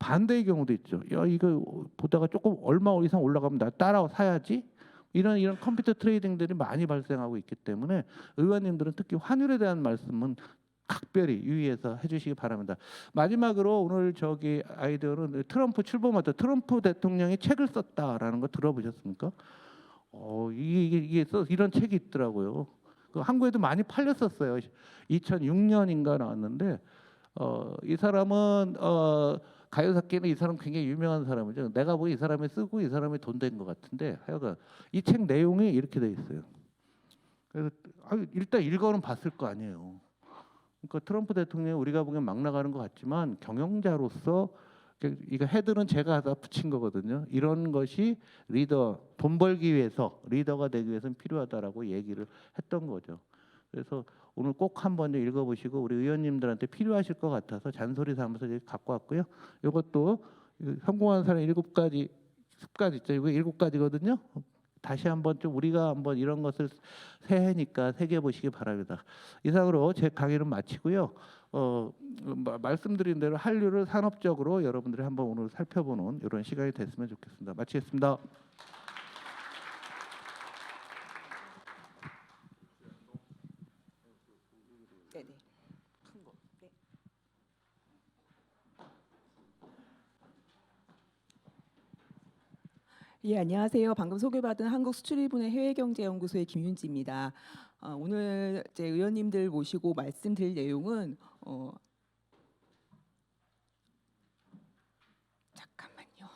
반대의 경우도 있죠. 야 이거 보다가 조금 얼마 이상 올라가면 나 따라 사야지. 이런 컴퓨터 트레이딩들이 많이 발생하고 있기 때문에 의원님들은 특히 환율에 대한 말씀은 각별히 유의해서 해주시기 바랍니다. 마지막으로 오늘 저기 아이디어는 트럼프 출범하다 트럼프 대통령이 책을 썼다라는 거 들어보셨습니까? 이게 이런 책이 있더라고요. 그 한국에도 많이 팔렸었어요. 2006년인가 나왔는데 이 사람은 가요사계는 이 사람 굉장히 유명한 사람이죠. 내가 보기 이 사람이 쓰고 이 사람이 돈 된 것 같은데 하여간 이 책 내용이 이렇게 돼 있어요. 그래서 일단 읽어는 봤을 거 아니에요. 그러니까 트럼프 대통령이 우리가 보기엔 막 나가는 것 같지만 경영자로서 이거 헤드는 제가 다 붙인 거거든요. 이런 것이 리더, 돈 벌기 위해서 리더가 되기 위해서는 필요하다라고 얘기를 했던 거죠. 그래서 오늘 꼭 한번 읽어보시고 우리 의원님들한테 필요하실 것 같아서 잔소리 삼아서 갖고 왔고요. 이것도 성공한 사람 7가지 습관 있죠. 이거 7가지거든요. 다시 한번 좀 우리가 한번 이런 것을 새해니까 새겨 보시기 바랍니다. 이상으로 제 강의는 마치고요. 말씀드린 대로 한류를 산업적으로 여러분들이 한번 오늘 살펴보는 이런 시간이 됐으면 좋겠습니다. 마치겠습니다. 네네. 큰 거. 네. 예, 안녕하세요. 방금 소개받은 한국수출입은행 해외경제연구소의 김윤지입니다. 오늘 제 의원님들 모시고 말씀드릴 내용은 잠깐만요.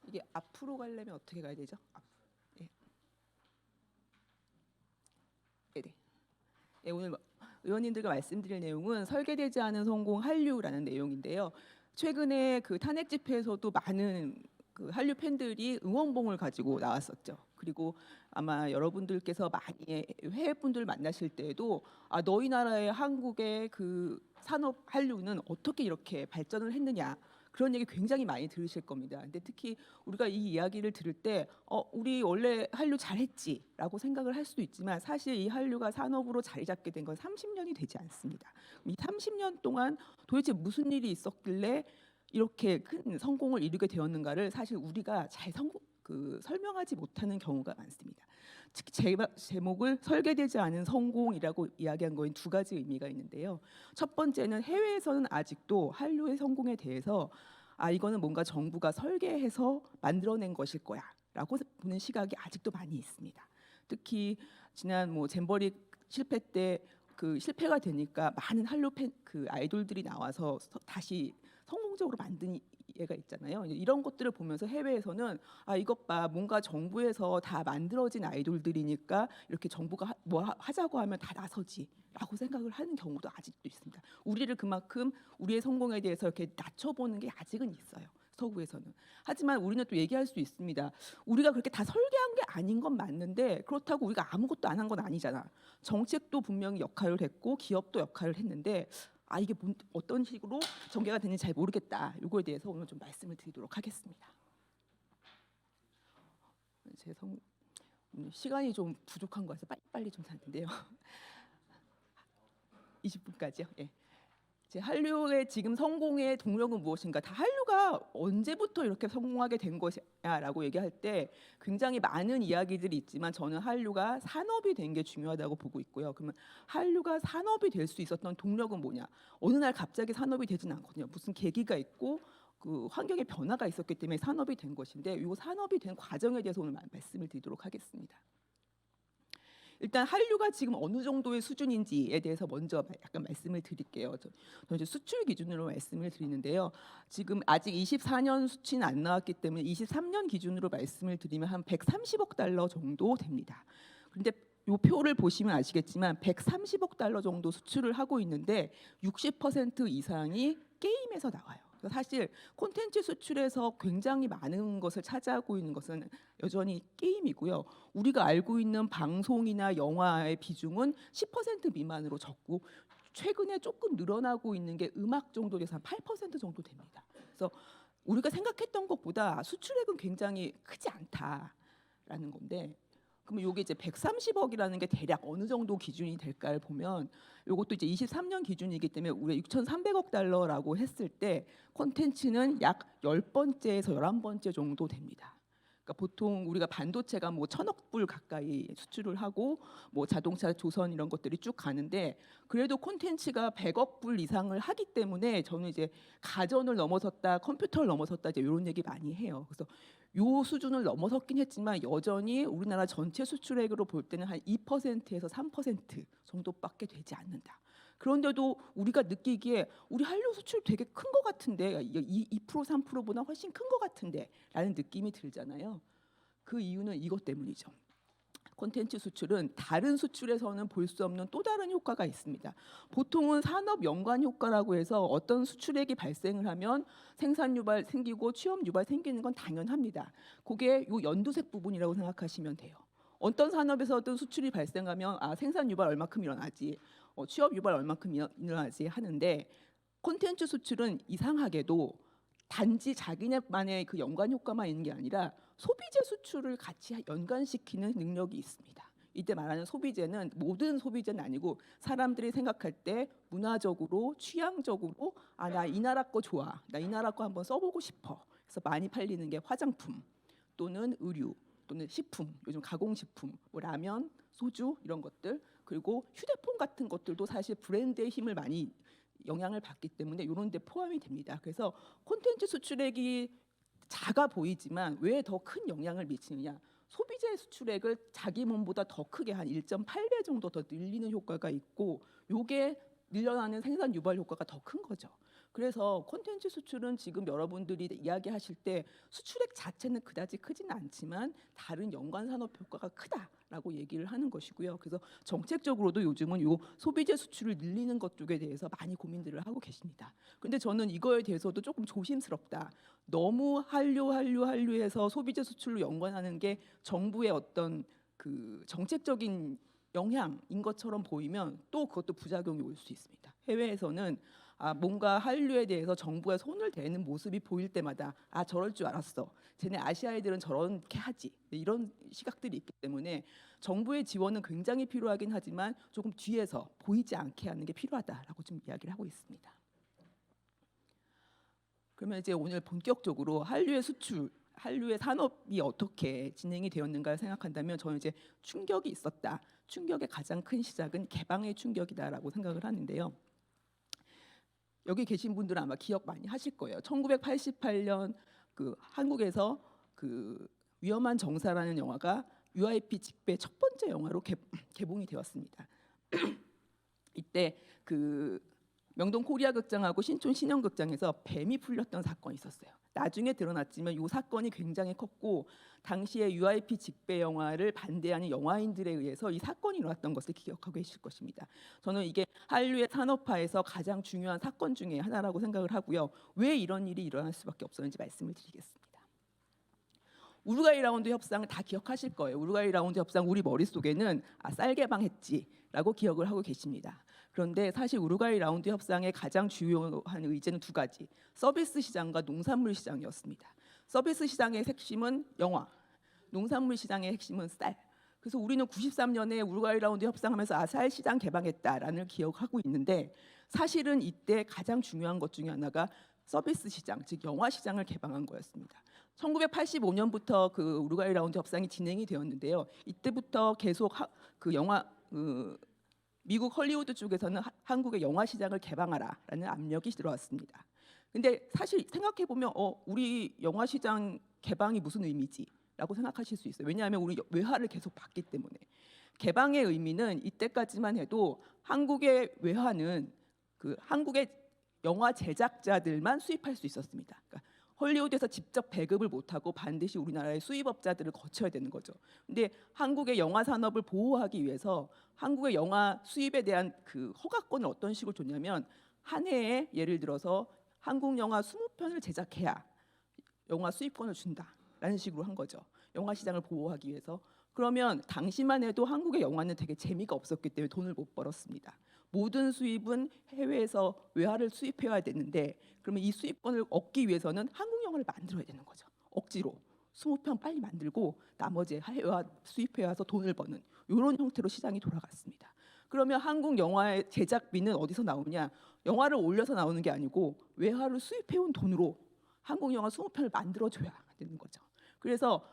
이게 앞으로 가려면 어떻게 가야 되죠? 네. 네네. 네, 오늘 의원님들과 말씀드릴 내용은 설계되지 않은 성공 한류라는 내용인데요. 최근에 그 탄핵 집회에서도 많은 그 한류 팬들이 응원봉을 가지고 나왔었죠. 그리고 아마 여러분들께서 많이 해외 분들 만나실 때에도 너희 나라의 한국의 그 산업 한류는 어떻게 이렇게 발전을 했느냐, 그런 얘기 굉장히 많이 들으실 겁니다. 근데 특히 우리가 이 이야기를 들을 때 우리 원래 한류 잘했지라고 생각을 할 수도 있지만 사실 이 한류가 산업으로 자리 잡게 된 건 30년이 되지 않습니다. 이 30년 동안 도대체 무슨 일이 있었길래 이렇게 큰 성공을 이루게 되었는가를 사실 우리가 잘 설명하지 못하는 경우가 많습니다. 특히 제목을 설계되지 않은 성공이라고 이야기한 거엔 2가지 의미가 있는데요. 첫 번째는 해외에서는 아직도 한류의 성공에 대해서 이거는 뭔가 정부가 설계해서 만들어낸 것일 거야라고 보는 시각이 아직도 많이 있습니다. 특히 지난 잼버리 실패 때 그 실패가 되니까 많은 한류 그 아이돌들이 나와서 다시 성공적으로 만든 예가 있잖아요. 이런 것들을 보면서 해외에서는 이것 봐, 뭔가 정부에서 다 만들어진 아이돌들이니까 이렇게 정부가 뭐 하자고 하면 다 나서지라고 생각을 하는 경우도 아직도 있습니다. 우리를 그만큼 우리의 성공에 대해서 이렇게 낮춰보는 게 아직은 있어요. 서구에서는. 하지만 우리는 또 얘기할 수 있습니다. 우리가 그렇게 다 설계한 게 아닌 건 맞는데 그렇다고 우리가 아무것도 안 한 건 아니잖아. 정책도 분명히 역할을 했고 기업도 역할을 했는데 이게 어떤 식으로 전개가 되는지 잘 모르겠다. 이거에 대해서 오늘 좀 말씀을 드리도록 하겠습니다. 시간이 좀 부족한 것 같아서 빨리 좀 살 텐데요. 20분까지요. 예. 한류의 지금 성공의 동력은 무엇인가? 다 한류가 언제부터 이렇게 성공하게 된 것이냐라고 얘기할 때 굉장히 많은 이야기들이 있지만 저는 한류가 산업이 된 게 중요하다고 보고 있고요. 그러면 한류가 산업이 될 수 있었던 동력은 뭐냐? 어느 날 갑자기 산업이 되진 않거든요. 무슨 계기가 있고 그 환경의 변화가 있었기 때문에 산업이 된 것인데 이 산업이 된 과정에 대해서 오늘 말씀을 드리도록 하겠습니다. 일단 한류가 지금 어느 정도의 수준인지에 대해서 먼저 약간 말씀을 드릴게요. 저는 이제 수출 기준으로 말씀을 드리는데요. 지금 아직 24년 수치는 안 나왔기 때문에 23년 기준으로 말씀을 드리면 한 130억 달러 정도 됩니다. 그런데 이 표를 보시면 아시겠지만 130억 달러 정도 수출을 하고 있는데 60% 이상이 게임에서 나와요. 사실 콘텐츠 수출에서 굉장히 많은 것을 차지하고 있는 것은 여전히 게임이고요. 우리가 알고 있는 방송이나 영화의 비중은 10% 미만으로 적고 최근에 조금 늘어나고 있는 게 음악 정도 돼서 한 8% 정도 됩니다. 그래서 우리가 생각했던 것보다 수출액은 굉장히 크지 않다라는 건데 그러면 이게 이제 130억이라는 게 대략 어느 정도 기준이 될까를 보면 이것도 이제 23년 기준이기 때문에 우리가 6,300억 달러라고 했을 때 콘텐츠는 약 10번째에서 11번째 정도 됩니다. 그러니까 보통 우리가 반도체가 1,000억 불 가까이 수출을 하고 자동차, 조선 이런 것들이 쭉 가는데 그래도 콘텐츠가 100억 불 이상을 하기 때문에 저는 이제 가전을 넘어섰다, 컴퓨터를 넘어섰다 이제 이런 얘기 많이 해요. 그래서 요 수준을 넘어섰긴 했지만 여전히 우리나라 전체 수출액으로 볼 때는 한 2%에서 3% 정도밖에 되지 않는다. 그런데도 우리가 느끼기에 우리 한류 수출 되게 큰 것 같은데 2% 3%보다 훨씬 큰 것 같은데 라는 느낌이 들잖아요. 그 이유는 이것 때문이죠. 콘텐츠 수출은 다른 수출에서는 볼 수 없는 또 다른 효과가 있습니다. 보통은 산업 연관 효과라고 해서 어떤 수출액이 발생을 하면 생산 유발 생기고 취업 유발 생기는 건 당연합니다. 그게 요 연두색 부분이라고 생각하시면 돼요. 어떤 산업에서든 수출이 발생하면 생산 유발 얼마큼 일어나지, 취업 유발 얼마큼 일어나지 하는데 콘텐츠 수출은 이상하게도 단지 자기네만의 그 연관 효과만 있는 게 아니라 소비재 수출을 같이 연관시키는 능력이 있습니다. 이때 말하는 소비재는 모든 소비재는 아니고 사람들이 생각할 때 문화적으로 취향적으로 나 이 나라 거 좋아, 나 이 나라 거 한번 써보고 싶어. 그래서 많이 팔리는 게 화장품 또는 의류 또는 식품, 요즘 가공식품, 뭐 라면, 소주 이런 것들, 그리고 휴대폰 같은 것들도 사실 브랜드의 힘을 많이 영향을 받기 때문에 이런 데 포함이 됩니다. 그래서 콘텐츠 수출액이 작아 보이지만 왜 더 큰 영향을 미치느냐? 소비재 수출액을 자기 몸보다 더 크게 한 1.8배 정도 더 늘리는 효과가 있고, 요게 늘어나는 생산 유발 효과가 더 큰 거죠. 그래서 콘텐츠 수출은 지금 여러분들이 이야기하실 때 수출액 자체는 그다지 크지는 않지만 다른 연관 산업 효과가 크다라고 얘기를 하는 것이고요. 그래서 정책적으로도 요즘은 요 소비재 수출을 늘리는 것 쪽에 대해서 많이 고민들을 하고 계십니다. 근데 저는 이거에 대해서도 조금 조심스럽다. 너무 한류해서 소비재 수출로 연관하는 게 정부의 어떤 그 정책적인 영향인 것처럼 보이면 또 그것도 부작용이 올 수 있습니다. 해외에서는 뭔가 한류에 대해서 정부가 손을 대는 모습이 보일 때마다 저럴 줄 알았어. 쟤네 아시아 애들은 저렇게 하지. 이런 시각들이 있기 때문에 정부의 지원은 굉장히 필요하긴 하지만 조금 뒤에서 보이지 않게 하는 게 필요하다라고 좀 이야기를 하고 있습니다. 그러면 이제 오늘 본격적으로 한류의 수출, 한류의 산업이 어떻게 진행이 되었는가를 생각한다면 저는 이제 충격이 있었다. 충격의 가장 큰 시작은 개방의 충격이다라고 생각을 하는데요. 여기 계신 분들은 아마 기억 많이 하실 거예요. 1988년 그 한국에서 그 위험한 정사라는 영화가 UIP 직배 첫 번째 영화로 개봉이 되었습니다. 이때 그 명동 코리아 극장하고 신촌 신영극장에서 뱀이 풀렸던 사건이 있었어요. 나중에 드러났지만 이 사건이 굉장히 컸고 당시에 UIP 직배 영화를 반대하는 영화인들에 의해서 이 사건이 일어났던 것을 기억하고 계실 것입니다. 저는 이게 한류의 산업화에서 가장 중요한 사건 중에 하나라고 생각을 하고요. 왜 이런 일이 일어날 수밖에 없었는지 말씀을 드리겠습니다. 우루과이 라운드 협상을 다 기억하실 거예요. 우루과이 라운드 협상 우리 머릿속에는 쌀 개방했지라고 기억을 하고 계십니다. 그런데 사실 우루과이 라운드 협상의 가장 주요한 의제는 두 가지. 서비스 시장과 농산물 시장이었습니다. 서비스 시장의 핵심은 영화, 농산물 시장의 핵심은 쌀. 그래서 우리는 93년에 우루과이 라운드 협상하면서 쌀 시장 개방했다라는 기억하고 있는데 사실은 이때 가장 중요한 것 중에 하나가 서비스 시장, 즉 영화 시장을 개방한 거였습니다. 1985년부터 그 우루과이 라운드 협상이 진행이 되었는데요. 이때부터 계속 그 영화 미국 헐리우드 쪽에서는 한국의 영화 시장을 개방하라라는 압력이 들어왔습니다. 근데 사실 생각해 보면 우리 영화 시장 개방이 무슨 의미지라고 생각하실 수 있어요. 왜냐하면 우리 외화를 계속 받기 때문에. 개방의 의미는 이때까지만 해도 한국의 외화는 그 한국의 영화 제작자들만 수입할 수 있었습니다. 그러니까 헐리우드에서 직접 배급을 못하고 반드시 우리나라의 수입업자들을 거쳐야 되는 거죠. 근데 한국의 영화 산업을 보호하기 위해서 한국의 영화 수입에 대한 그 허가권을 어떤 식으로 줬냐면 한 해에 예를 들어서 한국 영화 20편을 제작해야 영화 수입권을 준다라는 식으로 한 거죠. 영화 시장을 보호하기 위해서. 그러면 당시만 해도 한국의 영화는 되게 재미가 없었기 때문에 돈을 못 벌었습니다. 모든 수입은 해외에서 외화를 수입해야 되는데 그러면 이 수입권을 얻기 위해서는 한국 영화를 만들어야 되는 거죠. 억지로 20편 빨리 만들고 나머지 해외화 수입해 와서 돈을 버는 이런 형태로 시장이 돌아갔습니다. 그러면 한국 영화의 제작비는 어디서 나오냐? 영화를 올려서 나오는 게 아니고 외화를 수입해온 돈으로 한국 영화 20편을 만들어줘야 되는 거죠. 그래서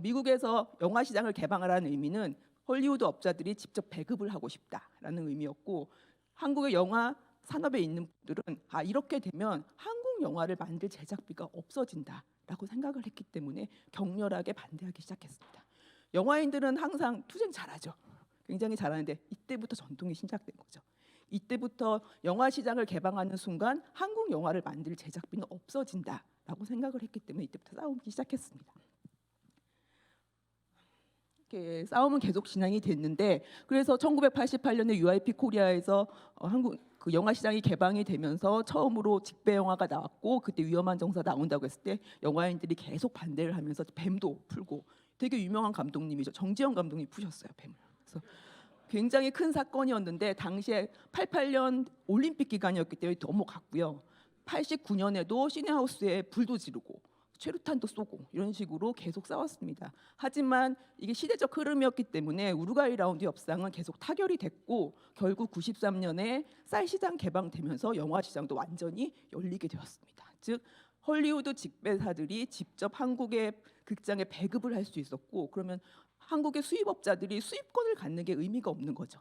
미국에서 영화 시장을 개방하라는 의미는 헐리우드 업자들이 직접 배급을 하고 싶다라는 의미였고 한국의 영화 산업에 있는 분들은 이렇게 되면 한국 영화를 만들 제작비가 없어진다라고 생각을 했기 때문에 격렬하게 반대하기 시작했습니다. 영화인들은 항상 투쟁 잘하죠. 굉장히 잘하는데 이때부터 전통이 시작된 거죠. 이때부터 영화 시장을 개방하는 순간 한국 영화를 만들 제작비는 없어진다라고 생각을 했기 때문에 이때부터 싸우기 시작했습니다. 이렇게 싸움은 계속 진행이 됐는데 그래서 1988년에 UIP 코리아에서 한국 그 영화 시장이 개방이 되면서 처음으로 직배 영화가 나왔고 그때 위험한 정사 나온다고 했을 때 영화인들이 계속 반대를 하면서 뱀도 풀고 되게 유명한 감독님이죠. 정지영 감독님이 푸셨어요, 뱀을. 그래서 굉장히 큰 사건이었는데 당시에 88년 올림픽 기간이었기 때문에 넘어갔고요. 89년에도 시내하우스에 불도 지르고 최루탄도 쏘고 이런 식으로 계속 싸웠습니다. 하지만 이게 시대적 흐름이었기 때문에 우루과이 라운드 협상은 계속 타결이 됐고 결국 93년에 쌀 시장 개방되면서 영화 시장도 완전히 열리게 되었습니다. 즉 헐리우드 직배사들이 직접 한국의 극장에 배급을 할 수 있었고 그러면 한국의 수입업자들이 수입권을 갖는 게 의미가 없는 거죠.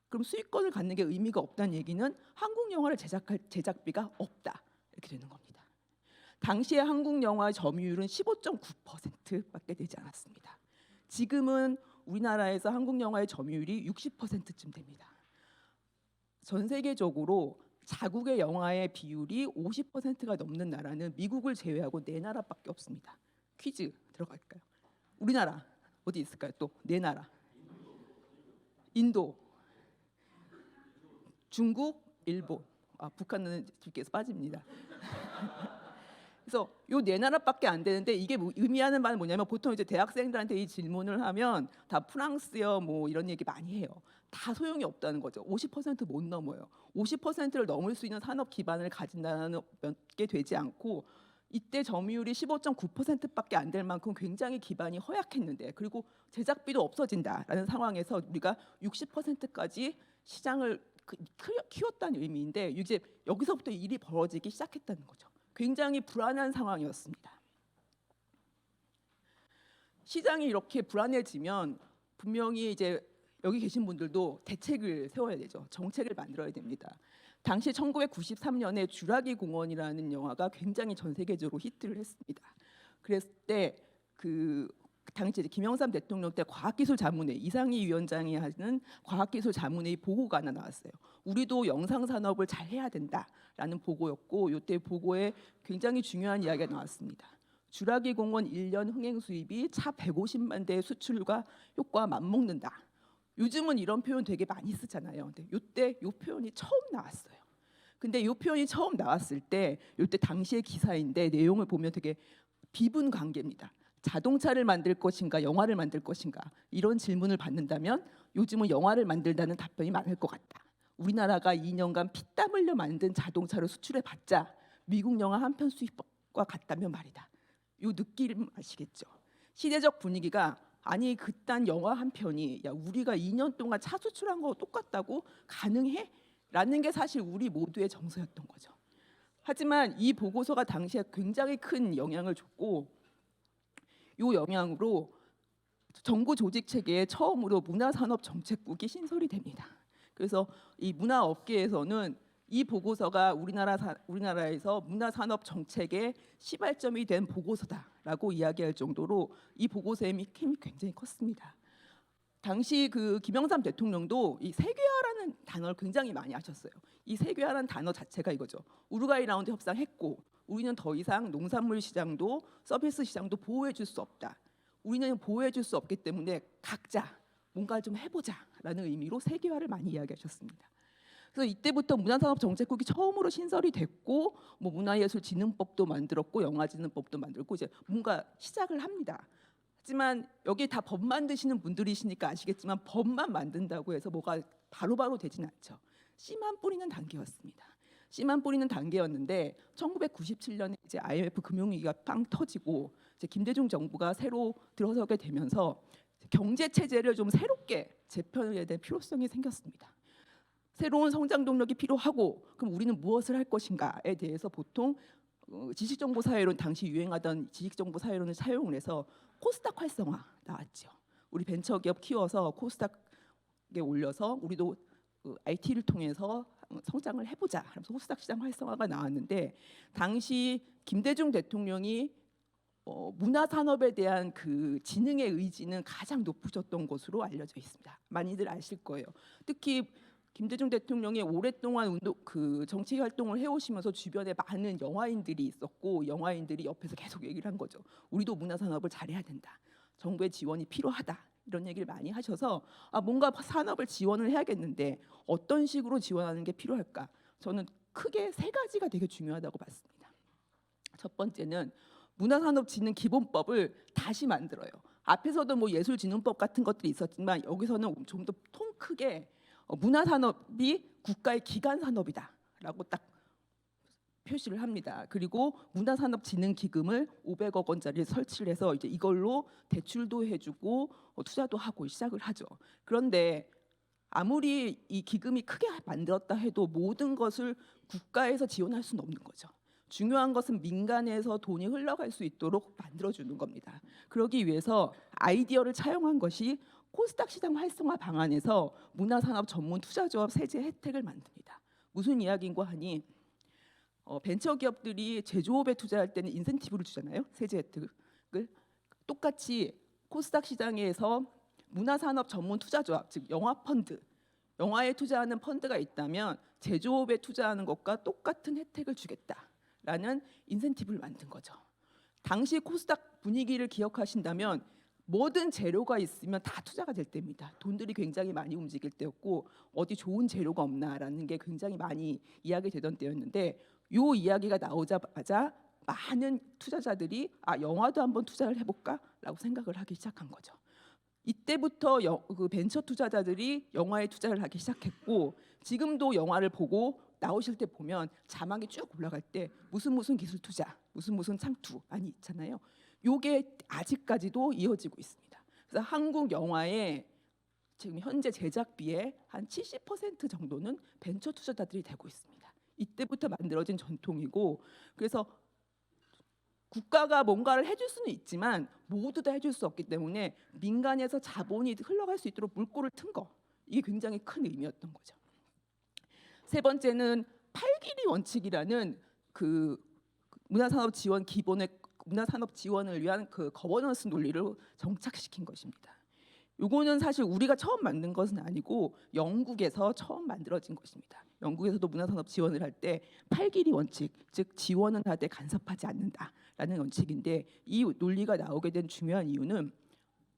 그럼 수입권을 갖는 게 의미가 없다는 얘기는 한국 영화를 제작할 제작비가 없다 이렇게 되는 겁니다. 당시에 한국 영화 점유율은 15.9%밖에 되지 않았습니다. 지금은 우리나라에서 한국 영화의 점유율이 60%쯤 됩니다. 전 세계적으로 자국의 영화의 비율이 50%가 넘는 나라는 미국을 제외하고 4나라밖에 없습니다. 퀴즈 들어갈까요? 우리나라 어디 있을까요? 또 4나라. 인도, 중국, 일본. 북한은 집계에서 빠집니다. 그래서 요 4나라밖에 안 되는데 이게 의미하는 바는 뭐냐면 보통 이제 대학생들한테 이 질문을 하면 다 프랑스요 뭐 이런 얘기 많이 해요. 다 소용이 없다는 거죠. 50%못 넘어요. 50%를 넘을 수 있는 산업 기반을 가진 나라는 몇 개 되지 않고 이때 점유율이 15.9%밖에 안 될 만큼 굉장히 기반이 허약했는데 그리고 제작비도 없어진다라는 상황에서 우리가 60%까지 시장을 키웠다는 의미인데 이제 여기서부터 일이 벌어지기 시작했다는 거죠. 굉장히 불안한 상황이었습니다. 시장이 이렇게 불안해지면 분명히 이제 여기 계신 분들도 대책을 세워야 되죠. 정책을 만들어야 됩니다. 당시 1993년에 주라기 공원이라는 영화가 굉장히 전 세계적으로 히트를 했습니다. 그랬을 때 그 당시 이제 김영삼 대통령 때 과학기술자문회 이상희 위원장이 하는 과학기술자문회의 보고가 하나 나왔어요. 우리도 영상 산업을 잘 해야 된다라는 보고였고 이때 보고에 굉장히 중요한 이야기가 나왔습니다. 주라기 공원 1년 흥행 수입이 차 150만 대의 수출과 효과와 맞먹는다. 요즘은 이런 표현 되게 많이 쓰잖아요. 근데 이때 이 표현이 처음 나왔어요. 근데 이 표현이 처음 나왔을 때 이때 당시의 기사인데 내용을 보면 되게 비분 관계입니다. 자동차를 만들 것인가 영화를 만들 것인가 이런 질문을 받는다면 요즘은 영화를 만들다는 답변이 많을 것 같다. 우리나라가 2년간 피땀 흘려 만든 자동차를 수출해봤자 미국 영화 한 편 수입과 같다면 말이다. 요 느낌 아시겠죠? 시대적 분위기가 아니 그딴 영화 한 편이 야 우리가 2년 동안 차 수출한 거 똑같다고 가능해? 라는 게 사실 우리 모두의 정서였던 거죠. 하지만 이 보고서가 당시에 굉장히 큰 영향을 줬고 이 영향으로 정부 조직 체계에 처음으로 문화산업정책국이 신설이 됩니다. 그래서 이 문화업계에서는 이 보고서가 우리나라에서 문화산업 정책의 시발점이 된 보고서다라고 이야기할 정도로 이 보고서의 힘이 굉장히 컸습니다. 당시 그 김영삼 대통령도 이 세계화라는 단어를 굉장히 많이 하셨어요. 이 세계화라는 단어 자체가 이거죠. 우루과이 라운드 협상했고 우리는 더 이상 농산물 시장도 서비스 시장도 보호해 줄 수 없다. 우리는 보호해 줄 수 없기 때문에 각자 뭔가 좀 해보자라는 의미로 세계화를 많이 이야기하셨습니다. 그래서 이때부터 문화산업정책국이 처음으로 신설이 됐고 뭐 문화예술진흥법도 만들었고 영화진흥법도 만들고 이제 뭔가 시작을 합니다. 하지만 여기 다 법 만드시는 분들이시니까 아시겠지만 법만 만든다고 해서 뭐가 바로바로 되진 않죠. 씨만 뿌리는 단계였습니다. 씨만 뿌리는 단계였는데 1997년에 이제 IMF 금융위기가 빵 터지고 이제 김대중 정부가 새로 들어서게 되면서 경제 체제를 좀 새롭게 재편해야 될 필요성이 생겼습니다. 새로운 성장 동력이 필요하고 그럼 우리는 무엇을 할 것인가에 대해서 보통 지식정보 사회론 당시 유행하던 지식정보 사회론을 사용을 해서 코스닥 활성화 나왔죠. 우리 벤처기업 키워서 코스닥에 올려서 우리도 IT를 통해서 성장을 해보자 하면서 코스닥 시장 활성화가 나왔는데 당시 김대중 대통령이 문화산업에 대한 그 지능의 의지는 가장 높으셨던 것으로 알려져 있습니다. 많이들 아실 거예요. 특히 김대중 대통령이 오랫동안 정치 활동을 해오시면서 주변에 많은 영화인들이 있었고 영화인들이 옆에서 계속 얘기를 한 거죠. 우리도 문화산업을 잘해야 된다. 정부의 지원이 필요하다. 이런 얘기를 많이 하셔서 뭔가 산업을 지원을 해야겠는데 어떤 식으로 지원하는 게 필요할까? 저는 크게 세 가지가 되게 중요하다고 봤습니다. 첫 번째는 문화산업진흥기본법을 다시 만들어요. 앞에서도 뭐 예술진흥법 같은 것들이 있었지만 여기서는 좀 더 통 크게 문화산업이 국가의 기간 산업이다라고 딱 표시를 합니다. 그리고 문화산업진흥기금을 500억 원짜리 설치를 해서 이제 이걸로 대출도 해주고 투자도 하고 시작을 하죠. 그런데 아무리 이 기금이 크게 만들었다 해도 모든 것을 국가에서 지원할 수는 없는 거죠. 중요한 것은 민간에서 돈이 흘러갈 수 있도록 만들어주는 겁니다. 그러기 위해서 아이디어를 차용한 것이 코스닥 시장 활성화 방안에서 문화산업 전문 투자조합 세제 혜택을 만듭니다. 무슨 이야기인가 하니 벤처 기업들이 제조업에 투자할 때는 인센티브를 주잖아요. 세제 혜택을. 똑같이 코스닥 시장에서 문화산업 전문 투자조합, 즉 영화 펀드, 영화에 투자하는 펀드가 있다면 제조업에 투자하는 것과 똑같은 혜택을 주겠다라는 인센티브를 만든 거죠. 당시 코스닥 분위기를 기억하신다면 모든 재료가 있으면 다 투자가 될 때입니다. 돈들이 굉장히 많이 움직일 때였고 어디 좋은 재료가 없나라는 게 굉장히 많이 이야기되던 때였는데 요 이야기가 나오자마자 많은 투자자들이 영화도 한번 투자를 해볼까라고 생각을 하기 시작한 거죠. 이때부터 그 벤처 투자자들이 영화에 투자를 하기 시작했고 지금도 영화를 보고 나오실 때 보면 자막이 쭉 올라갈 때 무슨 기술 투자, 무슨 창투 많이 있잖아요. 요게 아직까지도 이어지고 있습니다. 그래서 한국 영화의 지금 현재 제작비의 한 70% 정도는 벤처 투자자들이 되고 있습니다. 이때부터 만들어진 전통이고 그래서 국가가 뭔가를 해줄 수는 있지만 모두 다 해줄 수 없기 때문에 민간에서 자본이 흘러갈 수 있도록 물꼬를 튼 거 이게 굉장히 큰 의미였던 거죠. 세 번째는 8길이 원칙이라는 그 문화산업 지원 기본의 문화산업 지원을 위한 그 거버넌스 논리를 정착시킨 것입니다. 요거는 사실 우리가 처음 만든 것은 아니고 영국에서 처음 만들어진 것입니다. 영국에서도 문화산업 지원을 할 때 8길이 원칙, 즉 지원은 하되 간섭하지 않는다라는 원칙인데 이 논리가 나오게 된 중요한 이유는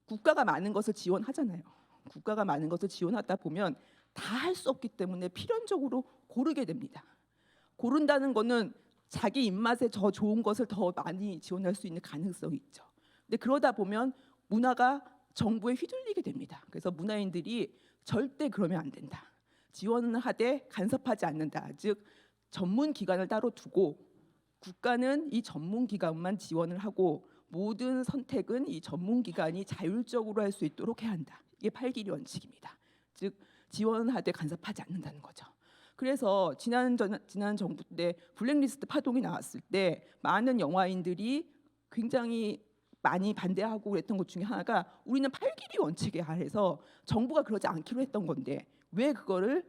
국가가 많은 것을 지원하잖아요. 국가가 많은 것을 지원하다 보면 다 할 수 없기 때문에 필연적으로 고르게 됩니다. 고른다는 거는 자기 입맛에 더 좋은 것을 더 많이 지원할 수 있는 가능성이 있죠. 근데 그러다 보면 문화가 정부에 휘둘리게 됩니다. 그래서 문화인들이 절대 그러면 안 된다. 지원을 하되 간섭하지 않는다. 즉 전문 기관을 따로 두고 국가는 이 전문 기관만 지원을 하고 모든 선택은 이 전문 기관이 자율적으로 할 수 있도록 해야 한다. 이게 8길이 원칙입니다. 즉 지원하되 간섭하지 않는다는 거죠. 그래서 지난 정부 때 블랙리스트 파동이 나왔을 때 많은 영화인들이 굉장히 많이 반대하고 그랬던 것 중에 하나가 우리는 8길이 원칙에 아래서 정부가 그러지 않기로 했던 건데 왜 그거를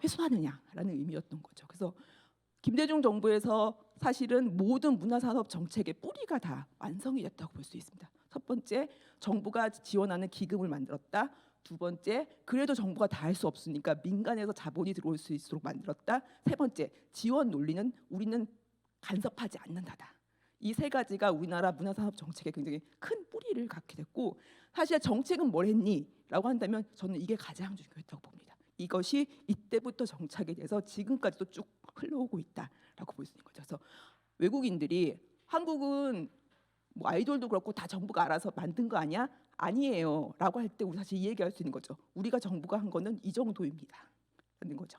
회수하느냐라는 의미였던 거죠. 그래서 김대중 정부에서 사실은 모든 문화산업 정책의 뿌리가 다 완성이 됐다고 볼 수 있습니다. 첫 번째, 정부가 지원하는 기금을 만들었다. 두 번째, 그래도 정부가 다 할 수 없으니까 민간에서 자본이 들어올 수 있도록 만들었다. 세 번째, 지원 논리는 우리는 간섭하지 않는다다. 이 세 가지가 우리나라 문화산업 정책에 굉장히 큰 뿌리를 갖게 됐고 사실 정책은 뭘 했니? 라고 한다면 저는 이게 가장 중요했다고 봅니다. 이것이 이때부터 정착이 돼서 지금까지도 쭉 흘러오고 있다라고 볼 수 있는 거죠. 그래서 외국인들이 한국은 뭐 아이돌도 그렇고 다 정부가 알아서 만든 거 아니야? 아니에요 라고 할 때 우리 사실 이 얘기할 수 있는 거죠. 우리가 정부가 한 거는 이 정도입니다 라는 거죠.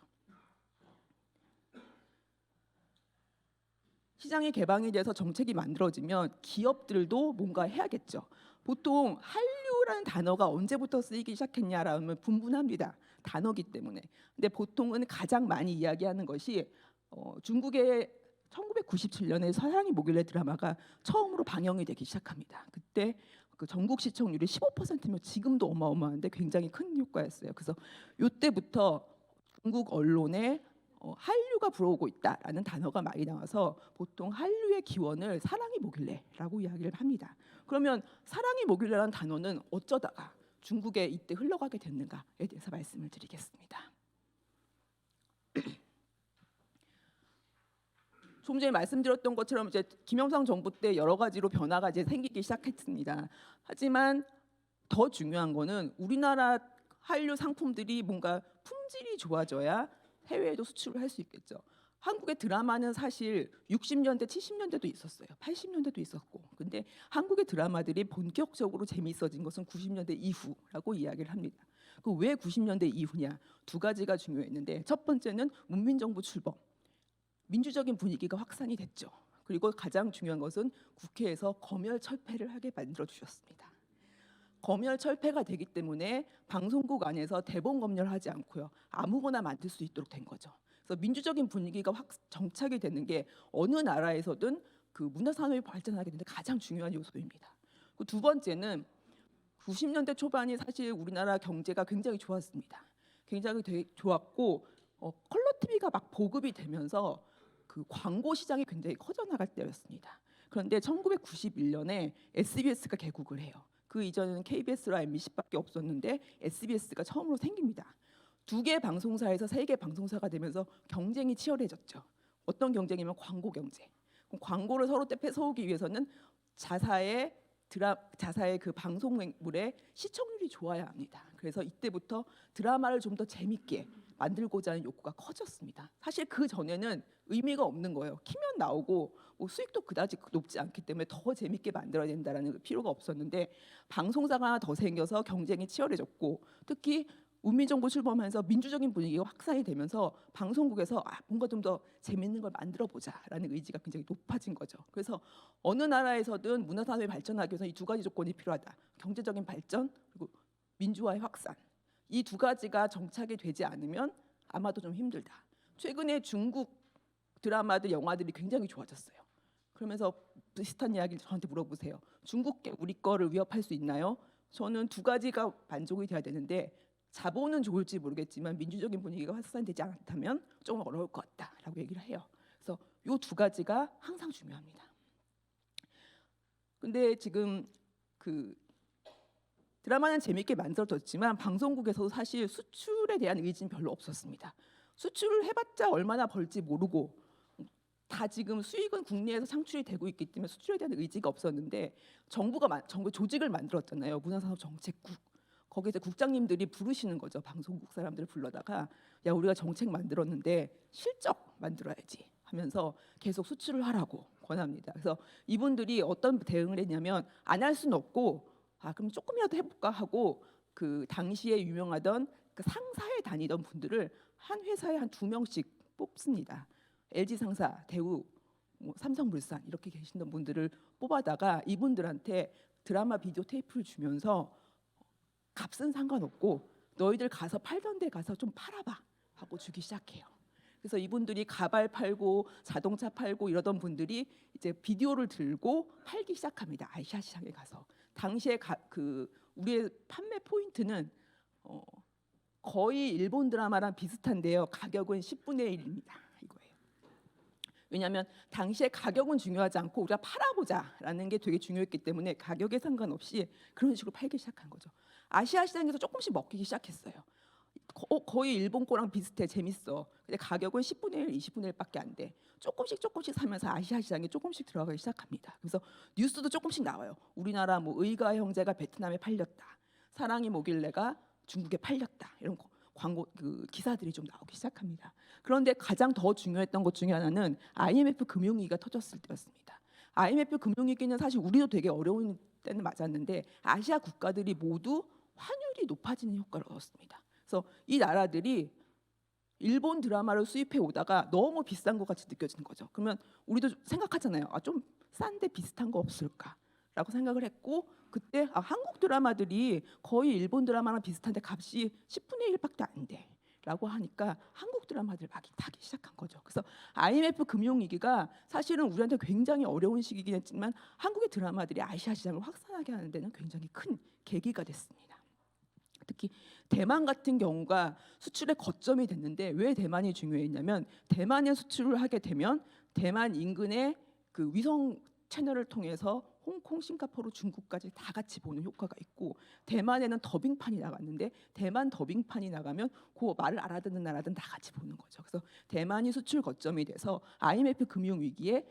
시장이 개방이 돼서 정책이 만들어지면 기업들도 뭔가 해야겠죠. 보통 한류라는 단어가 언제부터 쓰이기 시작했냐라면 분분합니다. 단어기 때문에. 근데 보통은 가장 많이 이야기하는 것이 중국의 1997년에 서양이 목요일에 드라마가 처음으로 방영이 되기 시작합니다. 그때 그 전국 시청률이 15%면 지금도 어마어마한데 굉장히 큰 효과였어요. 그래서 이때부터 중국 언론에 한류가 불어오고 있다라는 단어가 많이 나와서 보통 한류의 기원을 사랑이 뭐길래라고 이야기를 합니다. 그러면 사랑이 뭐길래라는 단어는 어쩌다가 중국에 이때 흘러가게 됐는가에 대해서 말씀을 드리겠습니다. 좀 전에 말씀드렸던 것처럼 이제 김영삼 정부 때 여러 가지로 변화가 이제 생기기 시작했습니다. 하지만 더 중요한 거는 우리나라 한류 상품들이 뭔가 품질이 좋아져야 해외에도 수출을 할 수 있겠죠. 한국의 드라마는 사실 60년대, 70년대도 있었어요. 80년대도 있었고. 근데 한국의 드라마들이 본격적으로 재미있어진 것은 90년대 이후라고 이야기를 합니다. 그 왜 90년대 이후냐? 두 가지가 중요했는데 첫 번째는 문민정부 출범. 민주적인 분위기가 확산이 됐죠. 그리고 가장 중요한 것은 국회에서 검열철폐를 하게 만들어 주셨습니다. 검열철폐가 되기 때문에 방송국 안에서 대본 검열하지 않고요. 아무거나 만들 수 있도록 된 거죠. 그래서 민주적인 분위기가 확 정착이 되는 게 어느 나라에서든 그 문화산업이 발전하게 되는데 가장 중요한 요소입니다. 그 두 번째는 90년대 초반이 사실 우리나라 경제가 굉장히 좋았습니다. 굉장히 되게 좋았고 컬러 TV가 막 보급이 되면서 그 광고 시장이 굉장히 커져 나갈 때였습니다. 그런데 1991년에 SBS가 개국을 해요. 그 이전에는 KBS랑 MBC밖에 없었는데 SBS가 처음으로 생깁니다. 두 개 방송사에서 세 개 방송사가 되면서 경쟁이 치열해졌죠. 어떤 경쟁이면 광고 경쟁. 광고를 서로 뺏어오기 위해서는 자사의 그 방송물의 시청률이 좋아야 합니다. 그래서 이때부터 드라마를 좀 더 재밌게 만들고자 하는 욕구가 커졌습니다. 사실 그 전에는 의미가 없는 거예요. 키면 나오고 뭐 수익도 그다지 높지 않기 때문에 더 재밌게 만들어야 된다는 필요가 없었는데 방송사가 하나 더 생겨서 경쟁이 치열해졌고 특히 문민정부 출범하면서 민주적인 분위기가 확산이 되면서 방송국에서 뭔가 좀 더 재밌는 걸 만들어 보자라는 의지가 굉장히 높아진 거죠. 그래서 어느 나라에서든 문화산업이 발전하기 위해서 이 두 가지 조건이 필요하다. 경제적인 발전 그리고 민주화의 확산. 이 두 가지가 정착이 되지 않으면 아마도 좀 힘들다. 최근에 중국 드라마들, 영화들이 굉장히 좋아졌어요. 그러면서 비슷한 이야기를 저한테 물어보세요. 중국계 우리 거를 위협할 수 있나요? 저는 두 가지가 만족이 돼야 되는데 자본은 좋을지 모르겠지만 민주적인 분위기가 확산되지 않다면 좀 어려울 것 같다라고 얘기를 해요. 그래서 이 두 가지가 항상 중요합니다. 근데 지금 그 드라마는 재밌게 만들어졌지만 방송국에서도 사실 수출에 대한 의지는 별로 없었습니다. 수출을 해봤자 얼마나 벌지 모르고 다 지금 수익은 국내에서 창출이 되고 있기 때문에 수출에 대한 의지가 없었는데 정부가 조직을 만들었잖아요. 문화산업정책국. 거기서 국장님들이 부르시는 거죠. 방송국 사람들을 불러다가 야 우리가 정책 만들었는데 실적 만들어야지 하면서 계속 수출을 하라고 권합니다. 그래서 이분들이 어떤 대응을 했냐면 안 할 수는 없고 그럼 조금이라도 해볼까 하고 그 당시에 유명하던 그 상사에 다니던 분들을 한 회사에 한 2명씩 뽑습니다. LG 상사, 대우, 삼성물산 이렇게 계시던 분들을 뽑아다가 이분들한테 드라마 비디오 테이프를 주면서 값은 상관없고 너희들 가서 팔던 데 가서 좀 팔아봐 하고 주기 시작해요. 그래서 이분들이 가발 팔고 자동차 팔고 이러던 분들이 이제 비디오를 들고 팔기 시작합니다. 아시아 시장에 가서. 당시에 우리의 판매 포인트는 거의 일본 드라마랑 비슷한데요. 가격은 10분의 1입니다. 이거예요. 왜냐하면 당시에 가격은 중요하지 않고 우리가 팔아보자라는 게 되게 중요했기 때문에 가격에 상관없이 그런 식으로 팔기 시작한 거죠. 아시아 시장에서 조금씩 먹히기 시작했어요. 거의 일본 거랑 비슷해, 재밌어. 근데 가격은 10분의 1, 20분의 1밖에 안 돼. 조금씩 사면서 아시아 시장에 조금씩 들어가기 시작합니다. 그래서 뉴스도 조금씩 나와요. 우리나라 뭐 의가 형제가 베트남에 팔렸다. 사랑이 뭐길래가 중국에 팔렸다. 이런 광고 기사들이 좀 나오기 시작합니다. 그런데 가장 더 중요했던 것 중에 하나는 IMF 금융위기가 터졌을 때였습니다. IMF 금융위기는 사실 우리도 되게 어려운 때는 맞았는데 아시아 국가들이 모두 환율이 높아지는 효과를 얻었습니다. 그래서 이 나라들이 일본 드라마를 수입해 오다가 너무 비싼 것 같이 느껴지는 거죠. 그러면 우리도 생각하잖아요. 좀 싼데 비슷한 거 없을까라고 생각을 했고 그때 한국 드라마들이 거의 일본 드라마랑 비슷한데 값이 10분의 1밖에 안 돼. 라고 하니까 한국 드라마들 막 타기 시작한 거죠. 그래서 IMF 금융위기가 사실은 우리한테 굉장히 어려운 시기이긴 했지만 한국의 드라마들이 아시아 시장을 확산하게 하는 데는 굉장히 큰 계기가 됐습니다. 특히 대만 같은 경우가 수출의 거점이 됐는데 왜 대만이 중요했냐면 대만에 수출을 하게 되면 대만 인근의 그 위성 채널을 통해서 홍콩, 싱가포르, 중국까지 다 같이 보는 효과가 있고 대만에는 더빙판이 나갔는데 대만 더빙판이 나가면 그 말을 알아듣는 나라들은 다 같이 보는 거죠. 그래서 대만이 수출 거점이 돼서 IMF 금융 위기에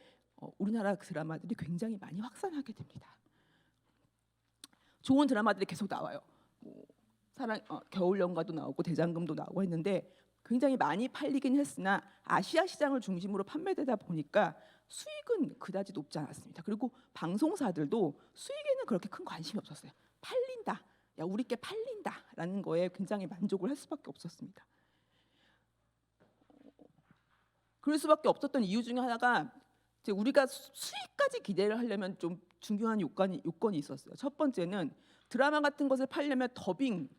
우리나라 드라마들이 굉장히 많이 확산하게 됩니다. 좋은 드라마들이 계속 나와요. 뭐 겨울연가도 나오고 대장금도 나오고 했는데 굉장히 많이 팔리긴 했으나 아시아 시장을 중심으로 판매되다 보니까 수익은 그다지 높지 않았습니다. 그리고 방송사들도 수익에는 그렇게 큰 관심이 없었어요. 팔린다, 야 우리 게 팔린다라는 거에 굉장히 만족을 할 수밖에 없었습니다. 그럴 수밖에 없었던 이유 중에 하나가 이제 우리가 수익까지 기대를 하려면 좀 중요한 요건이 있었어요. 첫 번째는 드라마 같은 것을 팔려면 더빙,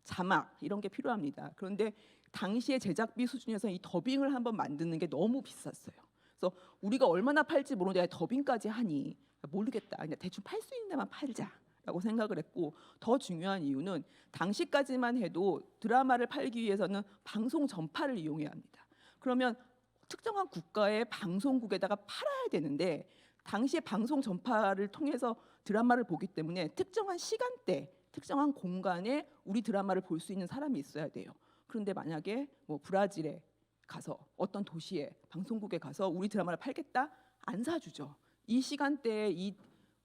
자막 이런 게 필요합니다. 그런데 당시의 제작비 수준에서 이 더빙을 한번 만드는 게 너무 비쌌어요. 그래서 우리가 얼마나 팔지 모르는데 더빙까지 하니 모르겠다. 그냥 대충 팔 수 있는 데만 팔자라고 생각을 했고, 더 중요한 이유는 당시까지만 해도 드라마를 팔기 위해서는 방송 전파를 이용해야 합니다. 그러면 특정한 국가의 방송국에다가 팔아야 되는데 당시에 방송 전파를 통해서 드라마를 보기 때문에 특정한 시간대, 특정한 공간에 우리 드라마를 볼 수 있는 사람이 있어야 돼요. 그런데 만약에 뭐 브라질에 가서 어떤 도시에 방송국에 가서 우리 드라마를 팔겠다? 안 사주죠. 이 시간대에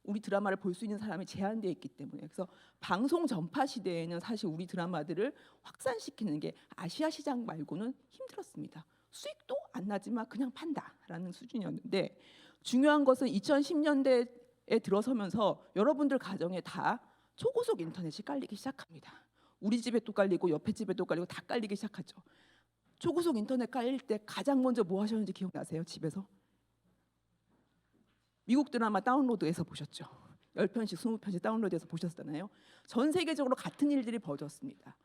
우리 드라마를 볼 수 있는 사람이 제한되어 있기 때문에. 그래서 방송 전파 시대에는 사실 우리 드라마들을 확산시키는 게 아시아 시장 말고는 힘들었습니다. 수익도 안 나지만 그냥 판다라는 수준이었는데, 중요한 것은 2010년대에 들어서면서 여러분들 가정에 다 초고속 인터넷이 깔리기 시작합니다. 우리 집에 또 깔리고 옆에 집에 또 깔리고 다 깔리기 시작하죠. 초고속 인터넷 깔릴 때 가장 먼저 뭐 하셨는지 기억나세요? 집에서? 미국 드라마 다운로드해서 보셨죠. 10편씩 20편씩 다운로드해서 보셨잖아요. 전 세계적으로 같은 일들이 벌어졌습니다.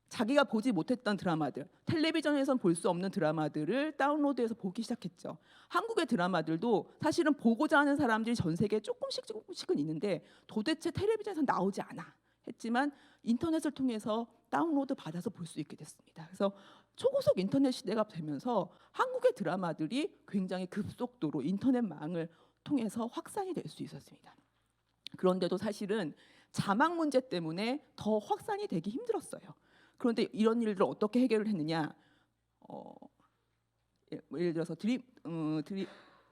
자기가 보지 못했던 드라마들, 텔레비전에선 볼 수 없는 드라마들을 다운로드해서 보기 시작했죠. 한국의 드라마들도 사실은 보고자 하는 사람들이 전 세계에 조금씩은 있는데 도대체 텔레비전에서 나오지 않아 했지만 인터넷을 통해서 다운로드 받아서 볼 수 있게 됐습니다. 그래서 초고속 인터넷 시대가 되면서 한국의 드라마들이 굉장히 급속도로 인터넷망을 통해서 확산이 될 수 있었습니다. 그런데도 사실은 자막 문제 때문에 더 확산이 되기 힘들었어요. 그런데 이런 일들을 어떻게 해결을 했느냐? 예를 들어서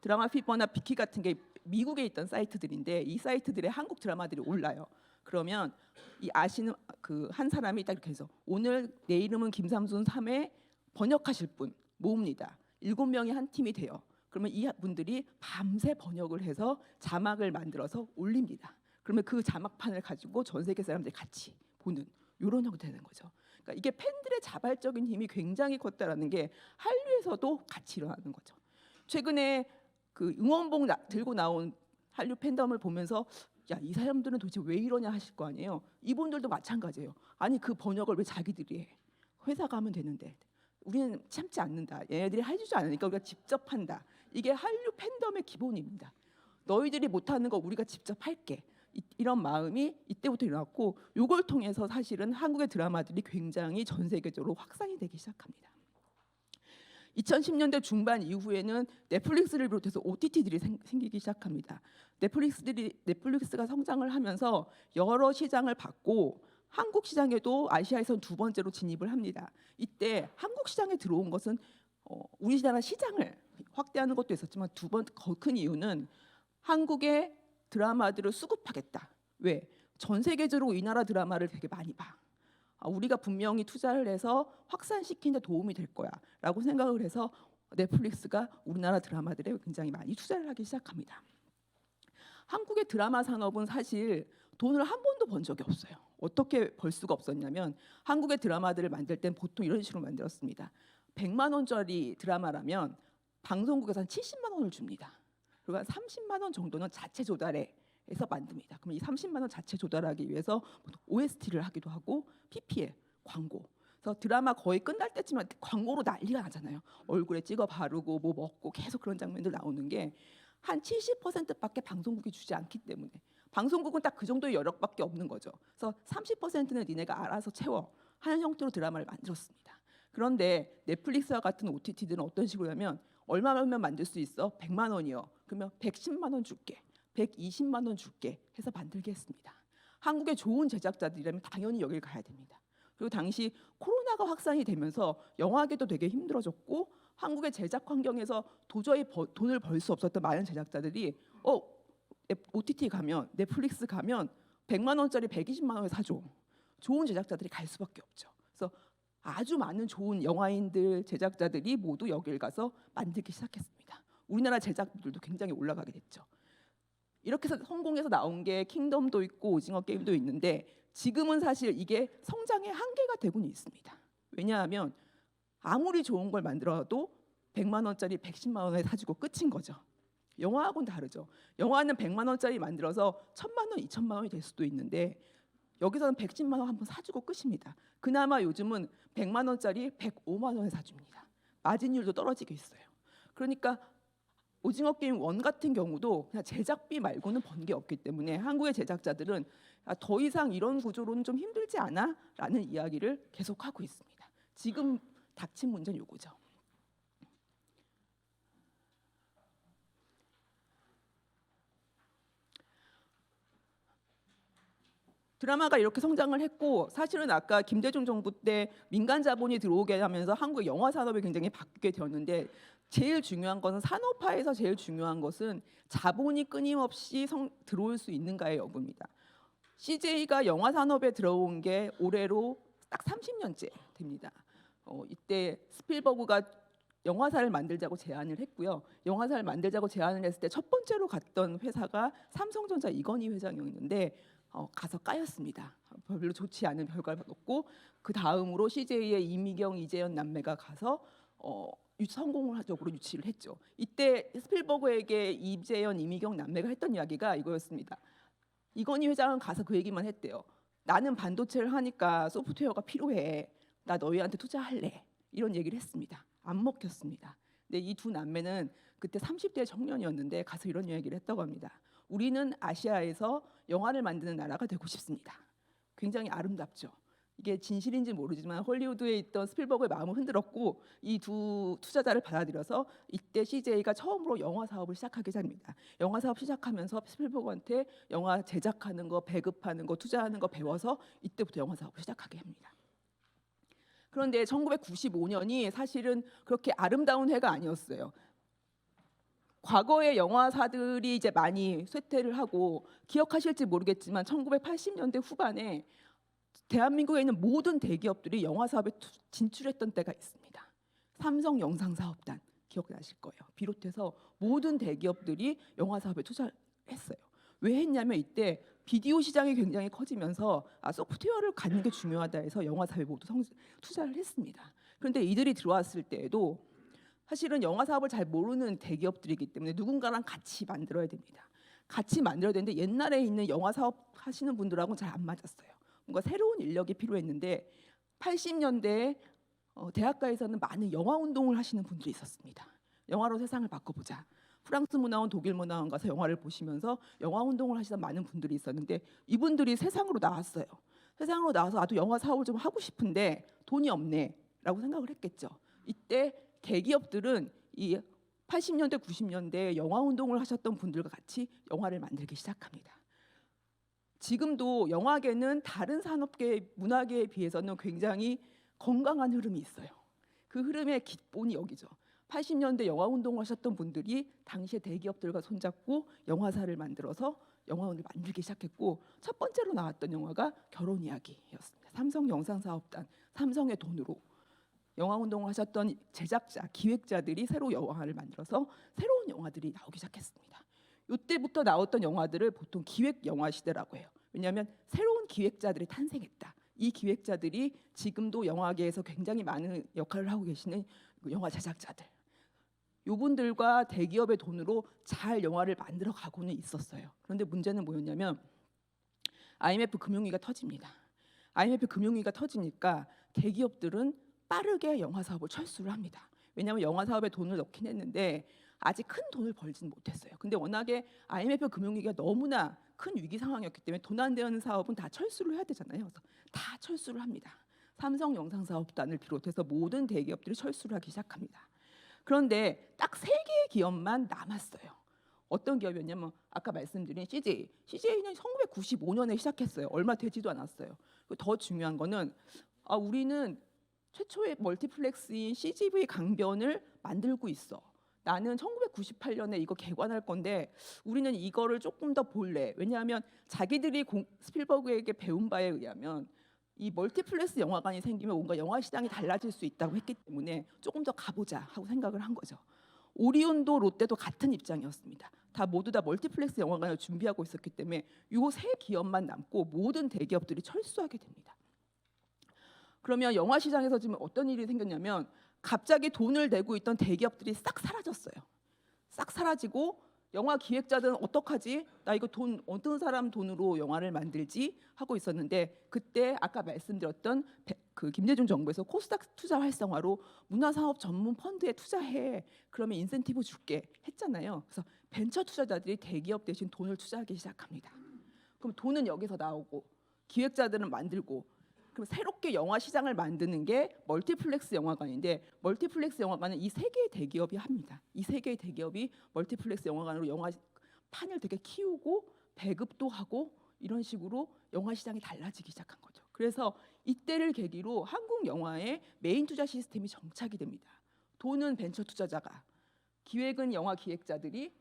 드라마 피버나 비키 같은 게 미국에 있던 사이트들인데 이 사이트들에 한국 드라마들이 올라요. 그러면 이 아시는 그 한 사람이 딱 이렇게 해서 오늘 내 이름은 김삼순 3회 번역하실 분 모읍니다. 7명이 한 팀이 돼요. 그러면 이 분들이 밤새 번역을 해서 자막을 만들어서 올립니다. 그러면 그 자막판을 가지고 전 세계 사람들이 같이 보는 이런 형태 되는 거죠. 그러니까 이게 팬들의 자발적인 힘이 굉장히 컸다라는 게 한류에서도 같이 일어나는 거죠. 최근에 그 응원봉 들고 나온 한류 팬덤을 보면서 야, 이 사람들은 도대체 왜 이러냐 하실 거 아니에요. 이분들도 마찬가지예요. 아니 그 번역을 왜 자기들이 해? 회사가 하면 되는데 우리는 참지 않는다. 얘네들이 해주지 않으니까 우리가 직접 한다. 이게 한류 팬덤의 기본입니다. 너희들이 못하는 거 우리가 직접 할게. 이런 마음이 이때부터 일어났고, 이걸 통해서 사실은 한국의 드라마들이 굉장히 전 세계적으로 확산이 되기 시작합니다. 2010년대 중반 이후에는 넷플릭스를 비롯해서 OTT들이 생기기 시작합니다. 넷플릭스가 성장을 하면서 여러 시장을 받고 한국 시장에도 아시아에선 두 번째로 진입을 합니다. 이때 한국 시장에 들어온 것은 우리나라 시장을 확대하는 것도 있었지만 더 큰 이유는 한국의 드라마들을 수급하겠다. 왜? 전 세계적으로 이 나라 드라마를 되게 많이 봐. 우리가 분명히 투자를 해서 확산시키는 데 도움이 될 거야라고 생각을 해서 넷플릭스가 우리나라 드라마들에 굉장히 많이 투자를 하기 시작합니다. 한국의 드라마 산업은 사실 돈을 한 번도 번 적이 없어요. 어떻게 벌 수가 없었냐면 한국의 드라마들을 만들 땐 보통 이런 식으로 만들었습니다. 100만 원짜리 드라마라면 방송국에서 한 70만 원을 줍니다. 그리고 한 30만 원 정도는 자체 조달해서 만듭니다. 그럼 이 30만 원 자체 조달하기 위해서 OST를 하기도 하고 PPL, 광고. 그래서 드라마 거의 끝날 때쯤에 광고로 난리가 나잖아요. 얼굴에 찍어 바르고 뭐 먹고 계속 그런 장면들 나오는 게 한 70%밖에 방송국이 주지 않기 때문에 방송국은 딱 그 정도의 여력밖에 없는 거죠. 그래서 30%는 니네가 알아서 채워 하는 형태로 드라마를 만들었습니다. 그런데 넷플릭스와 같은 OTT들은 어떤 식으로 하면 얼마면 만들 수 있어? 100만 원이요. 그러면 110만 원 줄게. 120만 원 줄게 해서 만들게 했습니다. 한국의 좋은 제작자들이라면 당연히 여길 가야 됩니다. 그리고 당시 코로나가 확산이 되면서 영화계도 되게 힘들어졌고 한국의 제작 환경에서 도저히 돈을 벌 수 없었던 많은 제작자들이 OTT 가면 넷플릭스 가면 100만 원짜리 120만 원에 사줘. 좋은 제작자들이 갈 수밖에 없죠. 그래서 아주 많은 좋은 영화인들, 제작자들이 모두 여길 가서 만들기 시작했습니다. 우리나라 제작비들도 굉장히 올라가게 됐죠. 이렇게 해서 성공해서 나온 게 킹덤도 있고 오징어 게임도 있는데 지금은 사실 이게 성장의 한계가 되고는 있습니다. 왜냐하면 아무리 좋은 걸 만들어도 100만 원짜리 110만 원에 사주고 끝인 거죠. 영화하고는 다르죠. 영화는 100만 원짜리 만들어서 1000만 원, 2000만 원이 될 수도 있는데 여기서는 110만 원 한번 사주고 끝입니다. 그나마 요즘은 100만 원짜리 105만 원에 사줍니다. 마진율도 떨어지고 있어요. 그러니까 오징어 게임 1 같은 경우도 그냥 제작비 말고는 번 게 없기 때문에 한국의 제작자들은 더 이상 이런 구조로는 좀 힘들지 않아? 라는 이야기를 계속하고 있습니다. 지금 닥친 문제는 요거죠. 드라마가 이렇게 성장을 했고 사실은 아까 김대중 정부 때 민간 자본이 들어오게 하면서 한국의 영화 산업이 굉장히 바뀌게 되었는데 제일 중요한 것은 산업화에서 제일 중요한 것은 자본이 끊임없이 들어올 수 있는가의 여부입니다. CJ가 영화 산업에 들어온 게 올해로 딱 30년째 됩니다. 이때 스필버그가 영화사를 만들자고 제안을 했고요. 영화사를 만들자고 제안을 했을 때 첫 번째로 갔던 회사가 삼성전자 이건희 회장이었는데 가서 까였습니다. 별로 좋지 않은 결과를 얻었고 그 다음으로 CJ의 이미경, 이재현 남매가 가서 성공적으로 유치를 했죠. 이때 스필버그에게 이재현, 이미경 남매가 했던 이야기가 이거였습니다. 이건희 회장은 가서 그 얘기만 했대요. 나는 반도체를 하니까 소프트웨어가 필요해. 나 너희한테 투자할래. 이런 얘기를 했습니다. 안 먹혔습니다. 근데 이 두 남매는 그때 30대 청년이었는데 가서 이런 이야기를 했다고 합니다. 우리는 아시아에서 영화를 만드는 나라가 되고 싶습니다. 굉장히 아름답죠. 이게 진실인지 모르지만 헐리우드에 있던 스필버그의 마음을 흔들었고 이 두 투자자를 받아들여서 이때 CJ가 처음으로 영화 사업을 시작하게 됩니다. 영화 사업 시작하면서 스필버그한테 영화 제작하는 거, 배급하는 거, 투자하는 거 배워서 이때부터 영화 사업을 시작하게 합니다. 그런데 1995년이 사실은 그렇게 아름다운 해가 아니었어요. 과거의 영화사들이 이제 많이 쇠퇴를 하고 기억하실지 모르겠지만 1980년대 후반에 대한민국에 있는 모든 대기업들이 영화 사업에 진출했던 때가 있습니다. 삼성 영상사업단 기억나실 거예요. 비롯해서 모든 대기업들이 영화 사업에 투자를 했어요. 왜 했냐면 이때 비디오 시장이 굉장히 커지면서 소프트웨어를 갖는 게 중요하다 해서 영화 사업에 모두 투자를 했습니다. 그런데 이들이 들어왔을 때에도 사실은 영화 사업을 잘 모르는 대기업들이기 때문에 누군가랑 같이 만들어야 됩니다. 같이 만들어야 되는데 옛날에 있는 영화 사업 하시는 분들하고는 잘 안 맞았어요. 뭔가 새로운 인력이 필요했는데 80년대에 대학가에서는 많은 영화 운동을 하시는 분들이 있었습니다. 영화로 세상을 바꿔보자. 프랑스 문화원, 독일 문화원 가서 영화를 보시면서 영화 운동을 하시던 많은 분들이 있었는데 이분들이 세상으로 나왔어요. 세상으로 나와서 나도 영화 사업을 좀 하고 싶은데 돈이 없네라고 생각을 했겠죠. 이때 대기업들은 이 80년대, 90년대 영화 운동을 하셨던 분들과 같이 영화를 만들기 시작합니다. 지금도 영화계는 다른 산업계, 문화계에 비해서는 굉장히 건강한 흐름이 있어요. 그 흐름의 기본이 여기죠. 80년대 영화 운동을 하셨던 분들이 당시에 대기업들과 손잡고 영화사를 만들어서 영화관을 만들기 시작했고 첫 번째로 나왔던 영화가 결혼 이야기였습니다. 삼성 영상사업단, 삼성의 돈으로 영화 운동을 하셨던 제작자, 기획자들이 새로 영화를 만들어서 새로운 영화들이 나오기 시작했습니다. 이때부터 나왔던 영화들을 보통 기획 영화 시대라고 해요. 왜냐하면 새로운 기획자들이 탄생했다. 이 기획자들이 지금도 영화계에서 굉장히 많은 역할을 하고 계시는 영화 제작자들. 이분들과 대기업의 돈으로 잘 영화를 만들어 가고는 있었어요. 그런데 문제는 뭐였냐면 IMF 금융위기가 터집니다. IMF 금융위기가 터지니까 대기업들은 빠르게 영화 사업을 철수를 합니다. 왜냐하면 영화 사업에 돈을 넣긴 했는데 아직 큰 돈을 벌지는 못했어요. 근데 워낙에 IMF 금융위기가 너무나 큰 위기 상황이었기 때문에 돈 안 되는 사업은 다 철수를 해야 되잖아요. 그래서 다 철수를 합니다. 삼성 영상사업단을 비롯해서 모든 대기업들이 철수를 하기 시작합니다. 그런데 딱 3개의 기업만 남았어요. 어떤 기업이었냐면 아까 말씀드린 CJ. CJ는 1995년에 시작했어요. 얼마 되지도 않았어요. 더 중요한 거는 우리는 최초의 멀티플렉스인 CGV 강변을 만들고 있어. 나는 1998년에 이거 개관할 건데 우리는 이거를 조금 더 볼래. 왜냐하면 자기들이 스필버그에게 배운 바에 의하면 이 멀티플렉스 영화관이 생기면 뭔가 영화 시장이 달라질 수 있다고 했기 때문에 조금 더 가보자 하고 생각을 한 거죠. 오리온도 롯데도 같은 입장이었습니다. 다 모두 다 멀티플렉스 영화관을 준비하고 있었기 때문에 이 세 기업만 남고 모든 대기업들이 철수하게 됩니다. 그러면 영화 시장에서 지금 어떤 일이 생겼냐면 갑자기 돈을 내고 있던 대기업들이 싹 사라졌어요. 싹 사라지고 영화 기획자들은 어떡하지? 나 이거 돈 어떤 사람 돈으로 영화를 만들지? 하고 있었는데 그때 아까 말씀드렸던 그 김대중 정부에서 코스닥 투자 활성화로 문화사업 전문 펀드에 투자해. 그러면 인센티브 줄게 했잖아요. 그래서 벤처 투자자들이 대기업 대신 돈을 투자하기 시작합니다. 그럼 돈은 여기서 나오고 기획자들은 만들고 그럼 새롭게 영화 시장을 만드는 게 멀티플렉스 영화관인데 멀티플렉스 영화관은 이 세 개의 대기업이 합니다. 이 세 개의 대기업이 멀티플렉스 영화관으로 영화 판을 되게 키우고 배급도 하고 이런 식으로 영화 시장이 달라지기 시작한 거죠. 그래서 이때를 계기로 한국 영화의 메인 투자 시스템이 정착이 됩니다. 돈은 벤처 투자자가, 기획은 영화 기획자들이,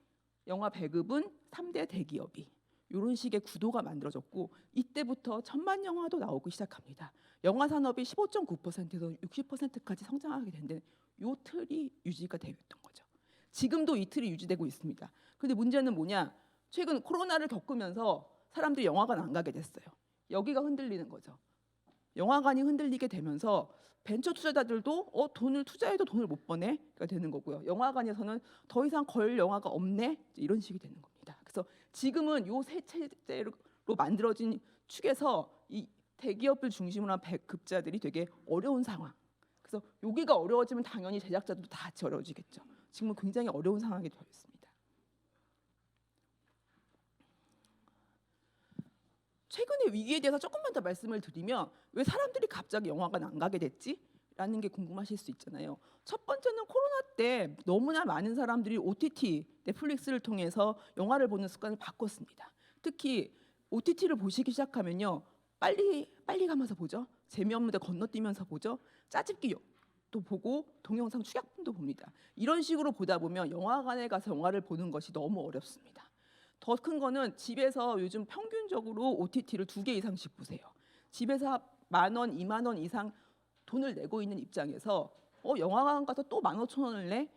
영화 배급은 3대 대기업이 이런 식의 구도가 만들어졌고 이때부터 천만 영화도 나오기 시작합니다. 영화 산업이 15.9%에서 60%까지 성장하게 된데 이 틀이 유지가 되었던 거죠. 지금도 이 틀이 유지되고 있습니다. 근데 문제는 뭐냐? 최근 코로나를 겪으면서 사람들이 영화관 안 가게 됐어요. 여기가 흔들리는 거죠. 영화관이 흔들리게 되면서 벤처 투자자들도 돈을 투자해도 돈을 못 버네가 되는 거고요. 영화관에서는 더 이상 걸 영화가 없네 이런 식이 되는 겁니다. 그래서 지금은 요 세 체제로 만들어진 축에서 이 대기업을 중심으로 한 배급자들이 되게 어려운 상황. 그래서 여기가 어려워지면 당연히 제작자들도 다 같이 어려워지겠죠. 지금은 굉장히 어려운 상황이 되어 있습니다. 최근의 위기에 대해서 조금만 더 말씀을 드리면 왜 사람들이 갑자기 영화관 안 가게 됐지? 라는 게 궁금하실 수 있잖아요. 첫 번째는 코로나 때 너무나 많은 사람들이 OTT, 넷플릭스를 통해서 영화를 보는 습관을 바꿨습니다. 특히 OTT를 보시기 시작하면요. 빨리 가면서 보죠. 재미없는데 건너뛰면서 보죠. 짜집기도 보고 동영상 축약본도 봅니다. 이런 식으로 보다 보면 영화관에 가서 영화를 보는 것이 너무 어렵습니다. 더 큰 거는 집에서 요즘 평균적으로 OTT를 2개 이상씩 보세요. 집에서 10,000원, 20,000원 이상 돈을 내고 있는 입장에서 영화관 가서 또 15,000원을 내?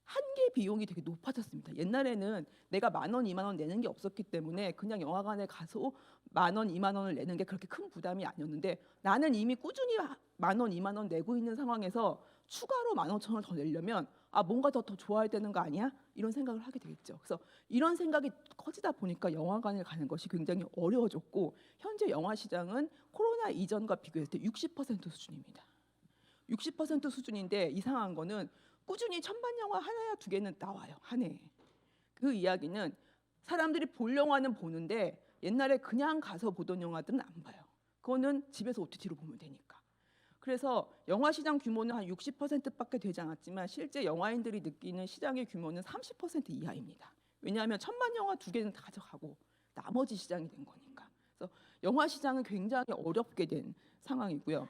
한 개 비용이 되게 높아졌습니다. 옛날에는 내가 10,000원, 20,000원 내는 게 없었기 때문에 그냥 영화관에 가서 10,000원, 20,000원을 내는 게 그렇게 큰 부담이 아니었는데 나는 이미 꾸준히 10,000원, 20,000원 내고 있는 상황에서 추가로 15,000원 더 내려면 뭔가 더 좋아야 되는 거 아니야? 이런 생각을 하게 되겠죠. 그래서 이런 생각이 커지다 보니까 영화관을 가는 것이 굉장히 어려워졌고 현재 영화 시장은 코로나 이전과 비교했을 때 60% 수준입니다. 60% 수준인데 이상한 거는 꾸준히 천만 영화 하나야 두 개는 나와요. 한 해에. 그 이야기는 사람들이 볼 영화는 보는데 옛날에 그냥 가서 보던 영화들은 안 봐요. 그거는 집에서 OTT로 보면 되니까. 그래서 영화 시장 규모는 한 60%밖에 되지 않았지만 실제 영화인들이 느끼는 시장의 규모는 30% 이하입니다. 왜냐하면 천만 영화 두 개는 다 가져가고 나머지 시장이 된 거니까. 그래서 영화 시장은 굉장히 어렵게 된 상황이고요.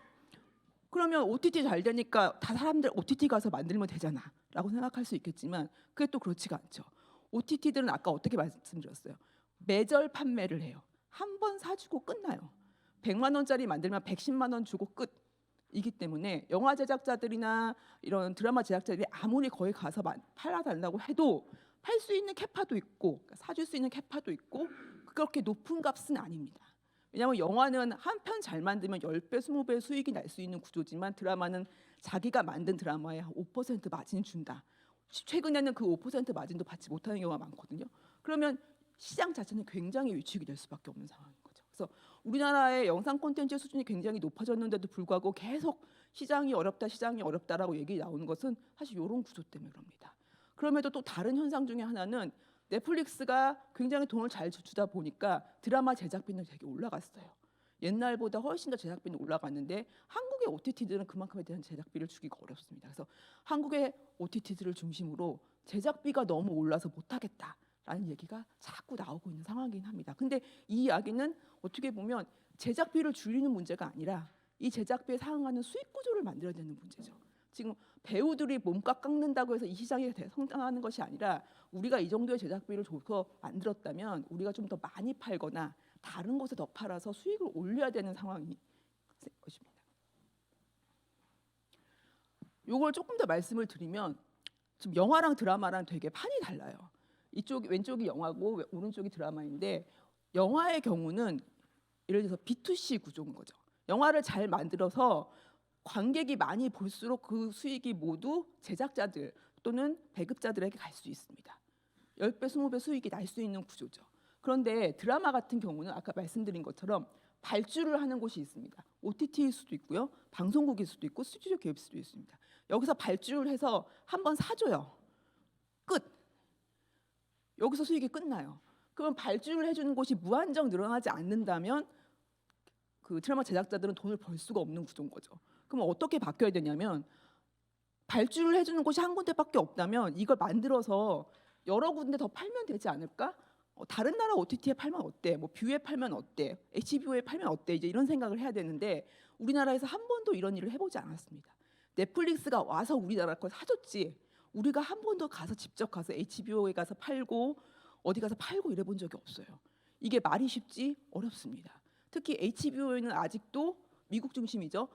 그러면 OTT 잘 되니까 다 사람들 OTT 가서 만들면 되잖아라고 생각할 수 있겠지만 그게 또 그렇지가 않죠. OTT들은 아까 어떻게 말씀드렸어요? 매절 판매를 해요. 한 번 사주고 끝나요. 100만 원짜리 만들면 110만 원 주고 끝. 이기 때문에 영화 제작자들이나 이런 드라마 제작자들이 아무리 거기 가서 팔아달라고 해도 팔 수 있는 캐파도 있고 사줄 수 있는 캐파도 있고 그렇게 높은 값은 아닙니다. 왜냐하면 영화는 한 편 잘 만들면 10배, 20배 수익이 날 수 있는 구조지만 드라마는 자기가 만든 드라마에 5% 마진 준다. 최근에는 그 5% 마진도 받지 못하는 경우가 많거든요. 그러면 시장 자체는 굉장히 위축이 될 수밖에 없는 상황인 거죠. 그래서 우리나라의 영상 콘텐츠 수준이 굉장히 높아졌는데도 불구하고 계속 시장이 어렵다라고 얘기 나오는 것은 사실 이런 구조 때문에 그럽니다. 그럼에도 또 다른 현상 중에 하나는 넷플릭스가 굉장히 돈을 잘 주다 보니까 드라마 제작비는 되게 올라갔어요. 옛날보다 훨씬 더 제작비는 올라갔는데 한국의 OTT들은 그만큼에 대한 제작비를 주기가 어렵습니다. 그래서 한국의 OTT들을 중심으로 제작비가 너무 올라서 못하겠다라는 얘기가 자꾸 나오고 있는 상황이긴 합니다. 근데 이 이야기는 어떻게 보면 제작비를 줄이는 문제가 아니라 이 제작비에 상응하는 수익 구조를 만들어야 되는 문제죠. 지금 배우들이 몸값 깎는다고 해서 이 시장이 성장하는 것이 아니라 우리가 이 정도의 제작비를 줘서 만들었다면 우리가 좀 더 많이 팔거나 다른 곳에 더 팔아서 수익을 올려야 되는 상황이 것입니다. 요걸 조금 더 말씀을 드리면 지금 영화랑 드라마랑 되게 판이 달라요. 이쪽 왼쪽이 영화고 오른쪽이 드라마인데 영화의 경우는 예를 들어서 B2C 구조인 거죠. 영화를 잘 만들어서 관객이 많이 볼수록 그 수익이 모두 제작자들 또는 배급자들에게 갈 수 있습니다. 10배, 20배 수익이 날 수 있는 구조죠. 그런데 드라마 같은 경우는 아까 말씀드린 것처럼 발주를 하는 곳이 있습니다. OTT일 수도 있고요. 방송국일 수도 있고 스튜디오 기업일 수도 있습니다. 여기서 발주를 해서 한번 사줘요. 끝. 여기서 수익이 끝나요. 그럼 발주를 해주는 곳이 무한정 늘어나지 않는다면 그 드라마 제작자들은 돈을 벌 수가 없는 구조인 거죠. 그럼 어떻게 바뀌어야 되냐면 발주를 해주는 곳이 한 군데밖에 없다면 이걸 만들어서 여러 군데 더 팔면 되지 않을까? 다른 나라 OTT에 팔면 어때? 뭐 뷰에 팔면 어때? HBO에 팔면 어때? 이제 이런 생각을 해야 되는데 우리나라에서 한 번도 이런 일을 해보지 않았습니다. 넷플릭스가 와서 우리나라 걸 사줬지 우리가 한 번도 가서 직접 가서 HBO에 가서 팔고 어디 가서 팔고 이래 본 적이 없어요. 이게 말이 쉽지 어렵습니다. 특히 HBO에는 아직도 미국 중심이죠.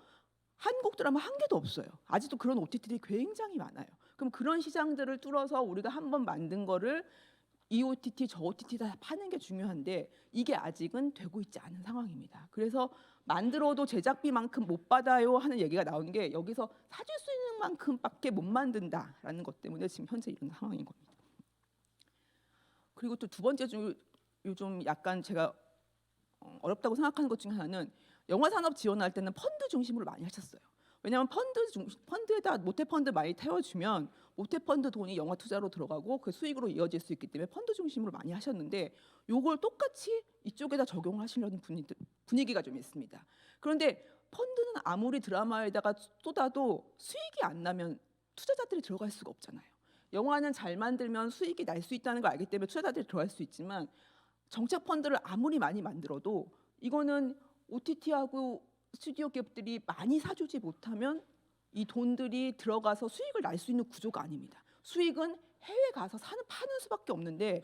한국 드라마 한 개도 없어요. 아직도 그런 OTT들이 굉장히 많아요. 그럼 그런 시장들을 뚫어서 우리가 한번 만든 거를 이 OTT 저 OTT 다 파는 게 중요한데 이게 아직은 되고 있지 않은 상황입니다. 그래서 만들어도 제작비만큼 못 받아요 하는 얘기가 나오는 게 여기서 사줄 수 있는 만큼밖에 못 만든다라는 것 때문에 지금 현재 이런 상황인 겁니다. 그리고 또 두 번째 좀 약간 제가 어렵다고 생각하는 것 중에 하나는 영화 산업 지원할 때는 펀드 중심으로 많이 하셨어요. 왜냐하면 펀드에다 모태 펀드 많이 태워주면 모태 펀드 돈이 영화 투자로 들어가고 그 수익으로 이어질 수 있기 때문에 펀드 중심으로 많이 하셨는데 요걸 똑같이 이쪽에다 적용하시려는 분위기가 좀 있습니다. 그런데 펀드는 아무리 드라마에다가 쏟아도 수익이 안 나면 투자자들이 들어갈 수가 없잖아요. 영화는 잘 만들면 수익이 날 수 있다는 걸 알기 때문에 투자자들이 들어갈 수 있지만 정책 펀드를 아무리 많이 만들어도 이거는 OTT하고 스튜디오 기업들이 많이 사주지 못하면 이 돈들이 들어가서 수익을 날 수 있는 구조가 아닙니다. 수익은 해외 가서 파는 수밖에 없는데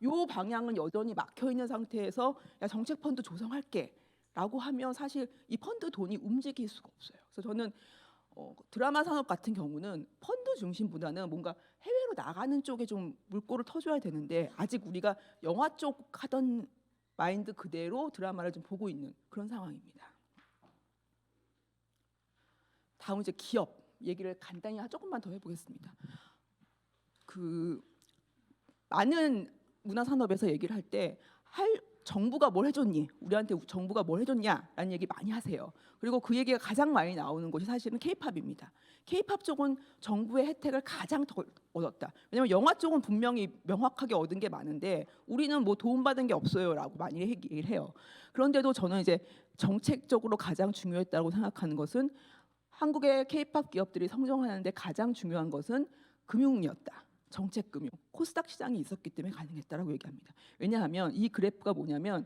이 방향은 여전히 막혀 있는 상태에서 야 정책 펀드 조성할게라고 하면 사실 이 펀드 돈이 움직일 수가 없어요. 그래서 저는 드라마 산업 같은 경우는 펀드 중심보다는 뭔가 해외로 나가는 쪽에 좀 물꼬를 터줘야 되는데 아직 우리가 영화 쪽 하던 마인드 그대로 드라마를 좀 보고 있는 그런 상황입니다. 다음 이제 기업 얘기를 간단히 조금만 더 해보겠습니다. 그 많은 문화 산업에서 얘기를 할 때 정부가 뭘 해줬니? 우리한테 정부가 뭘 해줬냐라는 얘기 많이 하세요. 그리고 그 얘기가 가장 많이 나오는 곳이 사실은 K-팝입니다. K-팝 쪽은 정부의 혜택을 가장 더 얻었다. 왜냐하면 영화 쪽은 분명히 명확하게 얻은 게 많은데 우리는 뭐 도움받은 게 없어요라고 많이 얘기를 해요. 그런데도 저는 이제 정책적으로 가장 중요했다고 생각하는 것은 한국의 K-팝 기업들이 성장하는데 가장 중요한 것은 금융이었다. 정책금융, 코스닥 시장이 있었기 때문에 가능했다라고 얘기합니다. 왜냐하면 이 그래프가 뭐냐면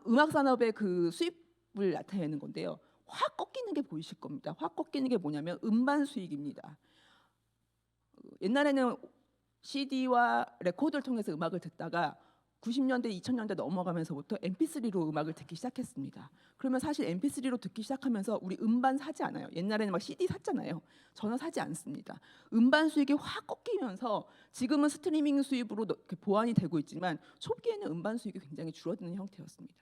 음악 산업의 그 수입을 나타내는 건데요. 확 꺾이는 게 보이실 겁니다. 확 꺾이는 게 뭐냐면 음반 수익입니다. 옛날에는 CD와 레코드를 통해서 음악을 듣다가 90년대, 2000년대 넘어가면서부터 MP3로 음악을 듣기 시작했습니다. 그러면 사실 MP3로 듣기 시작하면서 우리 음반 사지 않아요. 옛날에는 막 CD 샀잖아요. 저는 사지 않습니다. 음반 수익이 확 꺾이면서 지금은 스트리밍 수입으로 보완이 되고 있지만 초기에는 음반 수익이 굉장히 줄어드는 형태였습니다.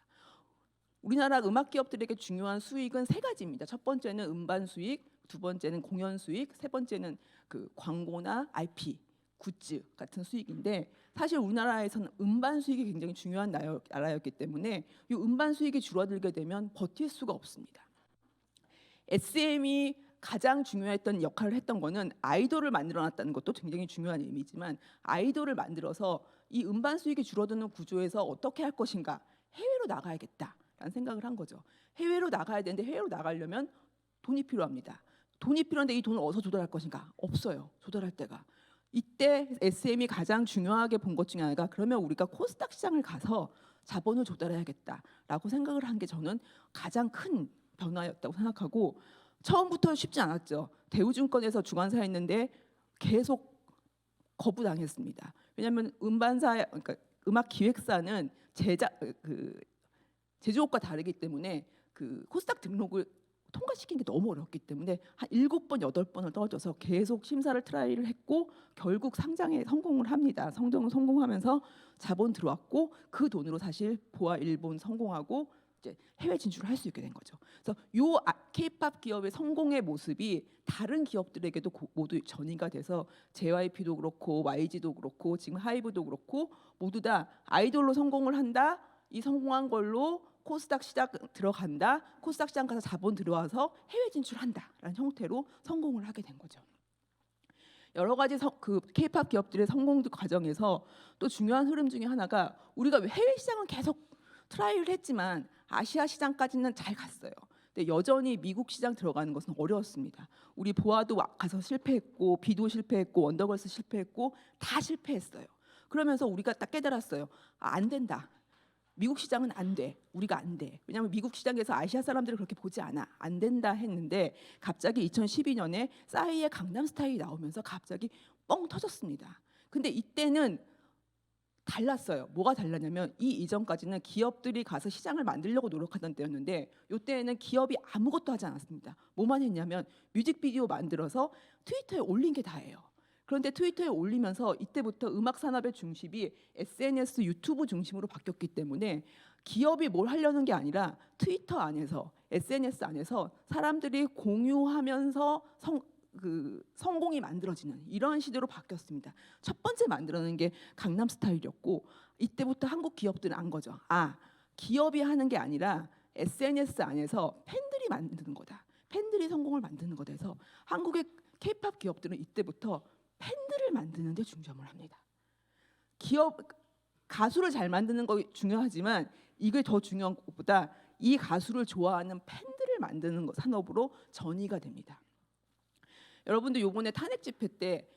우리나라 음악 기업들에게 중요한 수익은 세 가지입니다. 첫 번째는 음반 수익, 두 번째는 공연 수익, 세 번째는 그 광고나 IP, 굿즈 같은 수익인데 사실 우리나라에서는 음반 수익이 굉장히 중요한 나라였기 때문에 이 음반 수익이 줄어들게 되면 버틸 수가 없습니다. SM이 가장 중요했던 역할을 했던 거는 아이돌을 만들어놨다는 것도 굉장히 중요한 의미지만 아이돌을 만들어서 이 음반 수익이 줄어드는 구조에서 어떻게 할 것인가 해외로 나가야겠다라는 생각을 한 거죠. 해외로 나가야 되는데 해외로 나가려면 돈이 필요합니다. 돈이 필요한데 이 돈을 어디서 조달할 것인가? 없어요. 조달할 데가. 이때 SM이 가장 중요하게 본 것 중에 하나가 그러면 우리가 코스닥 시장을 가서 자본을 조달해야겠다라고 생각을 한 게 저는 가장 큰 변화였다고 생각하고 처음부터 쉽지 않았죠. 대우증권에서 주관사 했는데 계속 거부당했습니다. 왜냐하면 음반사, 그러니까 음악 기획사는 제조업과 다르기 때문에 그 코스닥 등록을 통과시킨 게 너무 어렵기 때문에 한 7번, 8번을 떨어져서 계속 심사를 트라이를 했고 결국 상장에 성공을 합니다. 성공하면서 자본 들어왔고 그 돈으로 사실 보아 일본 성공하고 이제 해외 진출을 할 수 있게 된 거죠. 그래서 요 K-팝 기업의 성공의 모습이 다른 기업들에게도 모두 전이가 돼서 JYP도 그렇고 YG도 그렇고 지금 하이브도 그렇고 모두 다 아이돌로 성공을 한다. 이 성공한 걸로 코스닥 시장 들어간다. 코스닥 시장 가서 자본 들어와서 해외 진출한다라는 형태로 성공을 하게 된 거죠. 여러 가지 그 K-팝 기업들의 성공 과정에서 또 중요한 흐름 중에 하나가 우리가 해외 시장은 계속 트라이를 했지만 아시아 시장까지는 잘 갔어요. 근데 여전히 미국 시장 들어가는 것은 어려웠습니다. 우리 보아도 가서 실패했고 비도 실패했고 원더걸스 실패했고 다 실패했어요. 그러면서 우리가 딱 깨달았어요. 안 된다. 미국 시장은 안 돼. 우리가 안 돼. 왜냐하면 미국 시장에서 아시아 사람들을 그렇게 보지 않아. 안 된다 했는데 갑자기 2012년에 싸이의 강남스타일이 나오면서 갑자기 뻥 터졌습니다. 근데 이때는 달랐어요. 뭐가 달랐냐면 이 이전까지는 기업들이 가서 시장을 만들려고 노력하던 때였는데 이때에는 기업이 아무것도 하지 않았습니다. 뭐만 했냐면 뮤직비디오 만들어서 트위터에 올린 게 다예요. 그런데 트위터에 올리면서 이때부터 음악 산업의 중심이 SNS, 유튜브 중심으로 바뀌었기 때문에 기업이 뭘 하려는 게 아니라 트위터 안에서 SNS 안에서 사람들이 공유하면서 성공이 만들어지는 이런 시대로 바뀌었습니다. 첫 번째 만들어낸 게 강남스타일이었고 이때부터 한국 기업들은 안 거죠. 아, 기업이 하는 게 아니라 SNS 안에서 팬들이 만드는 거다. 팬들이 성공을 만드는 거다 해서 한국의 K-팝 기업들은 이때부터 팬들을 만드는 데 중점을 합니다. 가수를 잘 만드는 거 중요하지만 이게 더 중요한 것보다 이 가수를 좋아하는 팬들을 만드는 것 산업으로 전이가 됩니다. 여러분들 요번에 탄핵 집회 때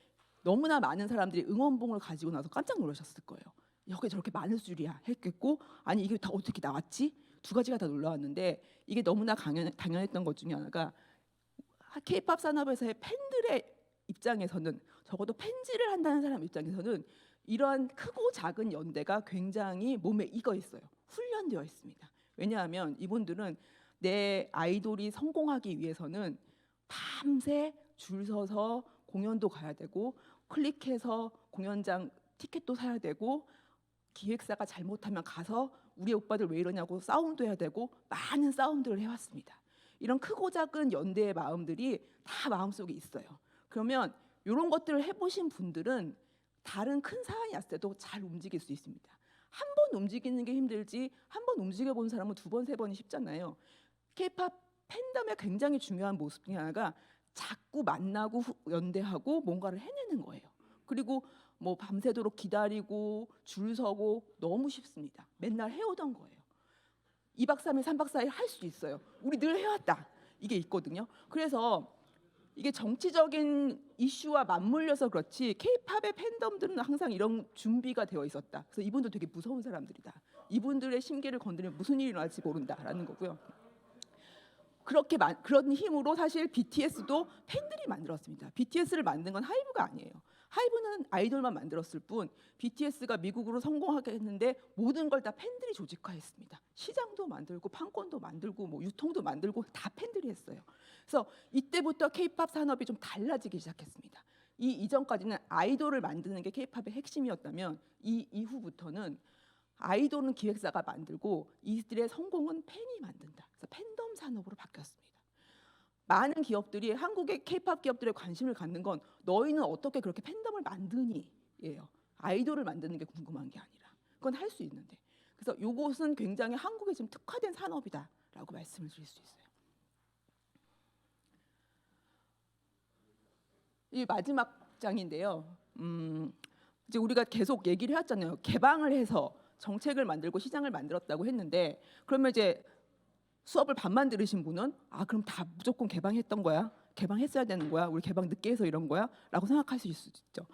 너무나 많은 사람들이 응원봉을 가지고 나서 깜짝 놀라셨을 거예요. 여기 저렇게 많을 줄이야 했겠고 아니 이게 다 어떻게 나왔지? 두 가지가 다 놀라웠는데 이게 너무나 당연했던 것 중에 하나가 K-팝 산업에서의 팬들의 입장에서는 적어도 팬질을 한다는 사람 입장에서는 이러한 크고 작은 연대가 굉장히 몸에 익어 있어요. 훈련되어 있습니다. 왜냐하면 이분들은 내 아이돌이 성공하기 위해서는 밤새 줄 서서 공연도 가야 되고 클릭해서 공연장 티켓도 사야 되고 기획사가 잘못하면 가서 우리 오빠들 왜 이러냐고 싸움도 해야 되고 많은 싸움들을 해왔습니다. 이런 크고 작은 연대의 마음들이 다 마음속에 있어요. 그러면 이런 것들을 해보신 분들은 다른 큰 사안이 왔을 때도 잘 움직일 수 있습니다. 한 번 움직이는 게 힘들지 한 번 움직여본 사람은 두 번, 세 번이 쉽잖아요. K-팝 팬덤의 굉장히 중요한 모습 중에 하나가 자꾸 만나고 연대하고 뭔가를 해내는 거예요. 그리고 뭐 밤새도록 기다리고 줄 서고 너무 쉽습니다. 맨날 해오던 거예요. 2박 3일, 3박 4일 할 수 있어요. 우리 늘 해왔다. 이게 있거든요. 그래서 이게 정치적인 이슈와 맞물려서 그렇지 K-팝의 팬덤들은 항상 이런 준비가 되어 있었다. 그래서 이분들 되게 무서운 사람들이다. 이분들의 심기를 건드리면 무슨 일이 날지 모른다라는 거고요. 그런 힘으로 사실 BTS도 팬들이 만들었습니다. BTS를 만든 건 하이브가 아니에요. 하이브는 아이돌만 만들었을 뿐 BTS가 미국으로 성공하게 했는데 모든 걸 다 팬들이 조직화했습니다. 시장도 만들고 판권도 만들고 뭐 유통도 만들고 다 팬들이 했어요. 그래서 이때부터 K-팝 산업이 좀 달라지기 시작했습니다. 이 이전까지는 아이돌을 만드는 게 K-팝의 핵심이었다면 이 이후부터는 아이돌은 기획사가 만들고 이들의 성공은 팬이 만든다. 그래서 팬덤 산업으로 바뀌었습니다. 많은 기업들이 한국의 K-팝 기업들에 관심을 갖는 건 너희는 어떻게 그렇게 팬덤을 만드니?예요. 아이돌을 만드는 게 궁금한 게 아니라 그건 할 수 있는데. 그래서 이것은 굉장히 한국에 지금 특화된 산업이다라고 말씀을 드릴 수 있어요. 이 마지막 장인데요. 이제 우리가 계속 얘기를 해왔잖아요. 개방을 해서 정책을 만들고 시장을 만들었다고 했는데 그러면 이제 수업을 반만 들으신 분은 아 그럼 다 무조건 개방했던 거야? 개방했어야 되는 거야? 우리 개방 늦게 해서 이런 거야? 라고 생각하실 수도 있죠.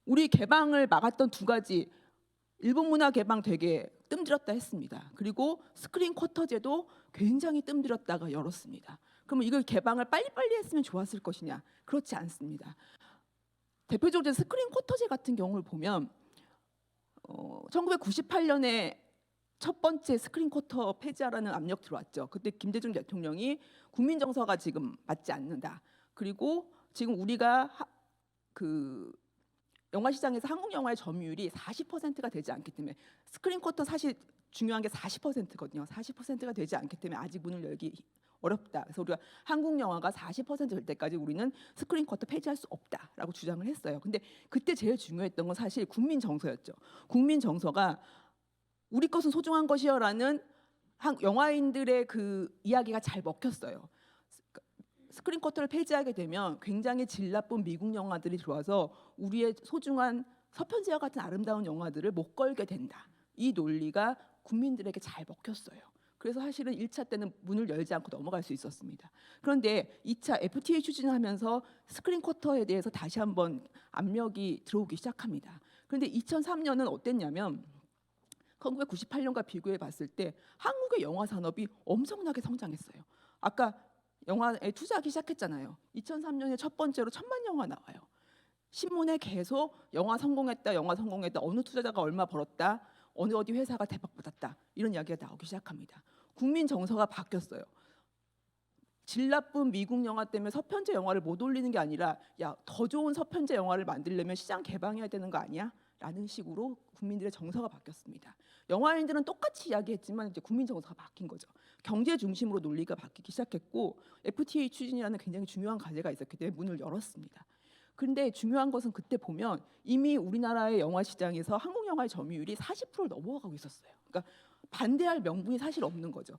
우리 개방을 막았던 두 가지 일본 문화 개방 되게 뜸들였다 했습니다. 그리고 스크린 쿼터제도 굉장히 뜸들였다가 열었습니다. 그러면 이걸 개방을 빨리빨리 했으면 좋았을 것이냐? 그렇지 않습니다. 대표적으로 스크린 쿼터제 같은 경우를 보면 1998년에 첫 번째 스크린 쿼터 폐지하라는 압력 들어왔죠. 그때 김대중 대통령이 국민 정서가 지금 맞지 않는다. 그리고 지금 우리가 그 영화 시장에서 한국 영화의 점유율이 40%가 되지 않기 때문에 스크린 쿼터 사실 중요한 게 40%거든요. 40%가 되지 않기 때문에 아직 문을 열기 어렵다. 그래서 우리가 한국 영화가 40%될 때까지 우리는 스크린 쿼터 폐지할 수 없다라고 주장을 했어요. 근데 그때 제일 중요했던 건 사실 국민 정서였죠. 국민 정서가 우리 것은 소중한 것이여라는 영화인들의 그 이야기가 잘 먹혔어요. 스크린 쿼터를 폐지하게 되면 굉장히 질 나쁜 미국 영화들이 들어와서 우리의 소중한 서편제와 같은 아름다운 영화들을 못 걸게 된다. 이 논리가 국민들에게 잘 먹혔어요. 그래서 사실은 1차 때는 문을 열지 않고 넘어갈 수 있었습니다. 그런데 2차 FTA 추진하면서 스크린 쿼터에 대해서 다시 한번 압력이 들어오기 시작합니다. 그런데 2003년은 어땠냐면 1998년과 비교해 봤을 때 한국의 영화 산업이 엄청나게 성장했어요. 아까 영화에 투자하기 시작했잖아요. 2003년에 첫 번째로 1000만 영화 나와요. 신문에 계속 영화 성공했다, 영화 성공했다, 어느 투자자가 얼마 벌었다, 어디 회사가 대박 받았다 이런 이야기가 나오기 시작합니다. 국민 정서가 바뀌었어요. 질 나쁜 미국 영화 때문에 서편제 영화를 못 올리는 게 아니라 야, 더 좋은 서편제 영화를 만들려면 시장 개방해야 되는 거 아니야? 라는 식으로 국민들의 정서가 바뀌었습니다. 영화인들은 똑같이 이야기했지만 이제 국민 정서가 바뀐 거죠. 경제 중심으로 논리가 바뀌기 시작했고 FTA 추진이라는 굉장히 중요한 과제가 있었기 때문에 문을 열었습니다. 그런데 중요한 것은 그때 보면 이미 우리나라의 영화 시장에서 한국 영화의 점유율이 40%를 넘어가고 있었어요. 그러니까 반대할 명분이 사실 없는 거죠.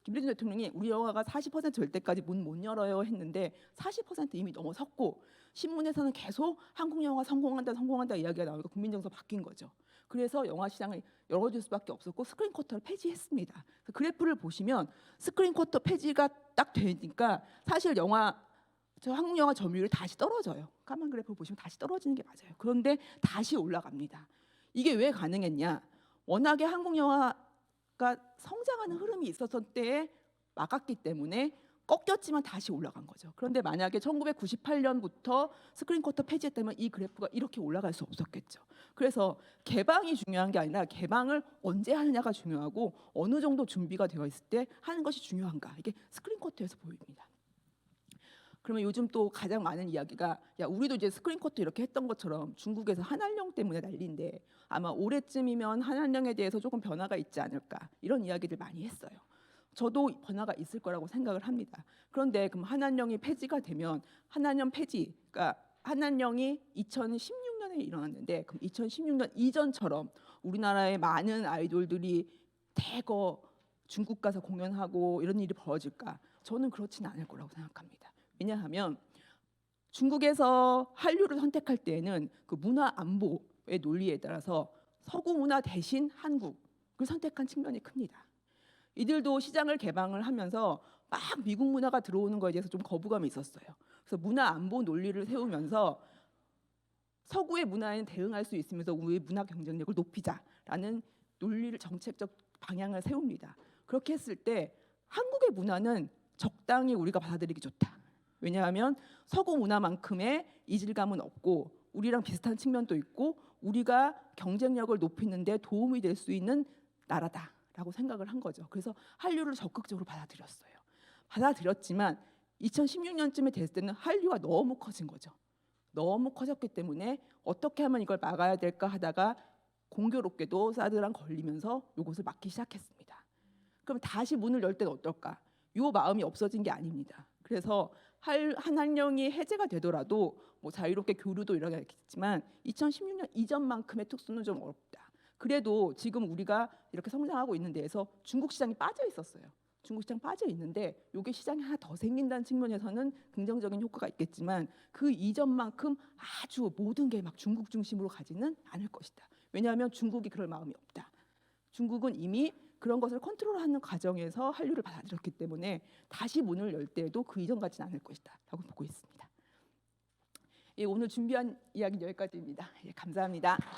김대중 대통령이 우리 영화가 40%될 때까지 문 못 열어요 했는데 40% 이미 넘어섰고 신문에서는 계속 한국 영화 성공한다 이야기가 나오니까 국민 정서 바뀐 거죠. 그래서 영화 시장을 열어줄 수밖에 없었고 스크린 쿼터를 폐지했습니다. 그래프를 보시면 스크린 쿼터 폐지가 딱 되니까 사실 한국 영화 점유율이 다시 떨어져요. 까만 그래프 보시면 다시 떨어지는 게 맞아요. 그런데 다시 올라갑니다. 이게 왜 가능했냐? 워낙에 한국 영화가 성장하는 흐름이 있었을 때에 막았기 때문에 꺾였지만 다시 올라간 거죠. 그런데 만약에 1998년부터 스크린 쿼터 폐지했다면 이 그래프가 이렇게 올라갈 수 없었겠죠. 그래서 개방이 중요한 게 아니라 개방을 언제 하느냐가 중요하고 어느 정도 준비가 되어 있을 때 하는 것이 중요한가. 이게 스크린 쿼터에서 보입니다. 그러면 요즘 또 가장 많은 이야기가 야 우리도 이제 스크린 쿼터 이렇게 했던 것처럼 중국에서 한한령 때문에 난리인데 아마 올해쯤이면 한한령에 대해서 조금 변화가 있지 않을까 이런 이야기들 많이 했어요. 저도 변화가 있을 거라고 생각을 합니다. 그런데 그럼 한한령이 폐지가 되면 한한령 폐지가 한한령이 2016년에 일어났는데 그럼 2016년 이전처럼 우리나라의 많은 아이돌들이 대거 중국 가서 공연하고 이런 일이 벌어질까? 저는 그렇지는 않을 거라고 생각합니다. 왜냐하면 중국에서 한류를 선택할 때에는 그 문화 안보의 논리에 따라서 서구 문화 대신 한국을 선택한 측면이 큽니다. 이들도 시장을 개방을 하면서 막 미국 문화가 들어오는 거에 대해서 좀 거부감이 있었어요. 그래서 문화 안보 논리를 세우면서 서구의 문화에 대응할 수 있으면서 우리의 문화 경쟁력을 높이자라는 논리를 정책적 방향을 세웁니다. 그렇게 했을 때 한국의 문화는 적당히 우리가 받아들이기 좋다. 왜냐하면 서구 문화만큼의 이질감은 없고 우리랑 비슷한 측면도 있고 우리가 경쟁력을 높이는 데 도움이 될 수 있는 나라다라고 생각을 한 거죠. 그래서 한류를 적극적으로 받아들였어요. 받아들였지만 2016년쯤에 됐을 때는 한류가 너무 커진 거죠. 너무 커졌기 때문에 어떻게 하면 이걸 막아야 될까 하다가 공교롭게도 사드랑 걸리면서 이것을 막기 시작했습니다. 그럼 다시 문을 열 때는 어떨까? 이 마음이 없어진 게 아닙니다. 그래서 한한령이 해제가 되더라도 뭐 자유롭게 교류도 일어나겠지만 2016년 이전만큼의 특수는 좀 어렵다. 그래도 지금 우리가 이렇게 성장하고 있는 데에서 중국 시장이 빠져 있었어요. 중국 시장 빠져 있는데 이게 시장이 하나 더 생긴다는 측면에서는 긍정적인 효과가 있겠지만 그 이전만큼 아주 모든 게 막 중국 중심으로 가지는 않을 것이다. 왜냐하면 중국이 그럴 마음이 없다. 중국은 이미 그런 것을 컨트롤하는 과정에서 한류를 받아들였기 때문에 다시 문을 열 때에도 그 이전 같지는 않을 것이다 라고 보고 있습니다. 예, 오늘 준비한 이야기는 여기까지입니다. 예, 감사합니다.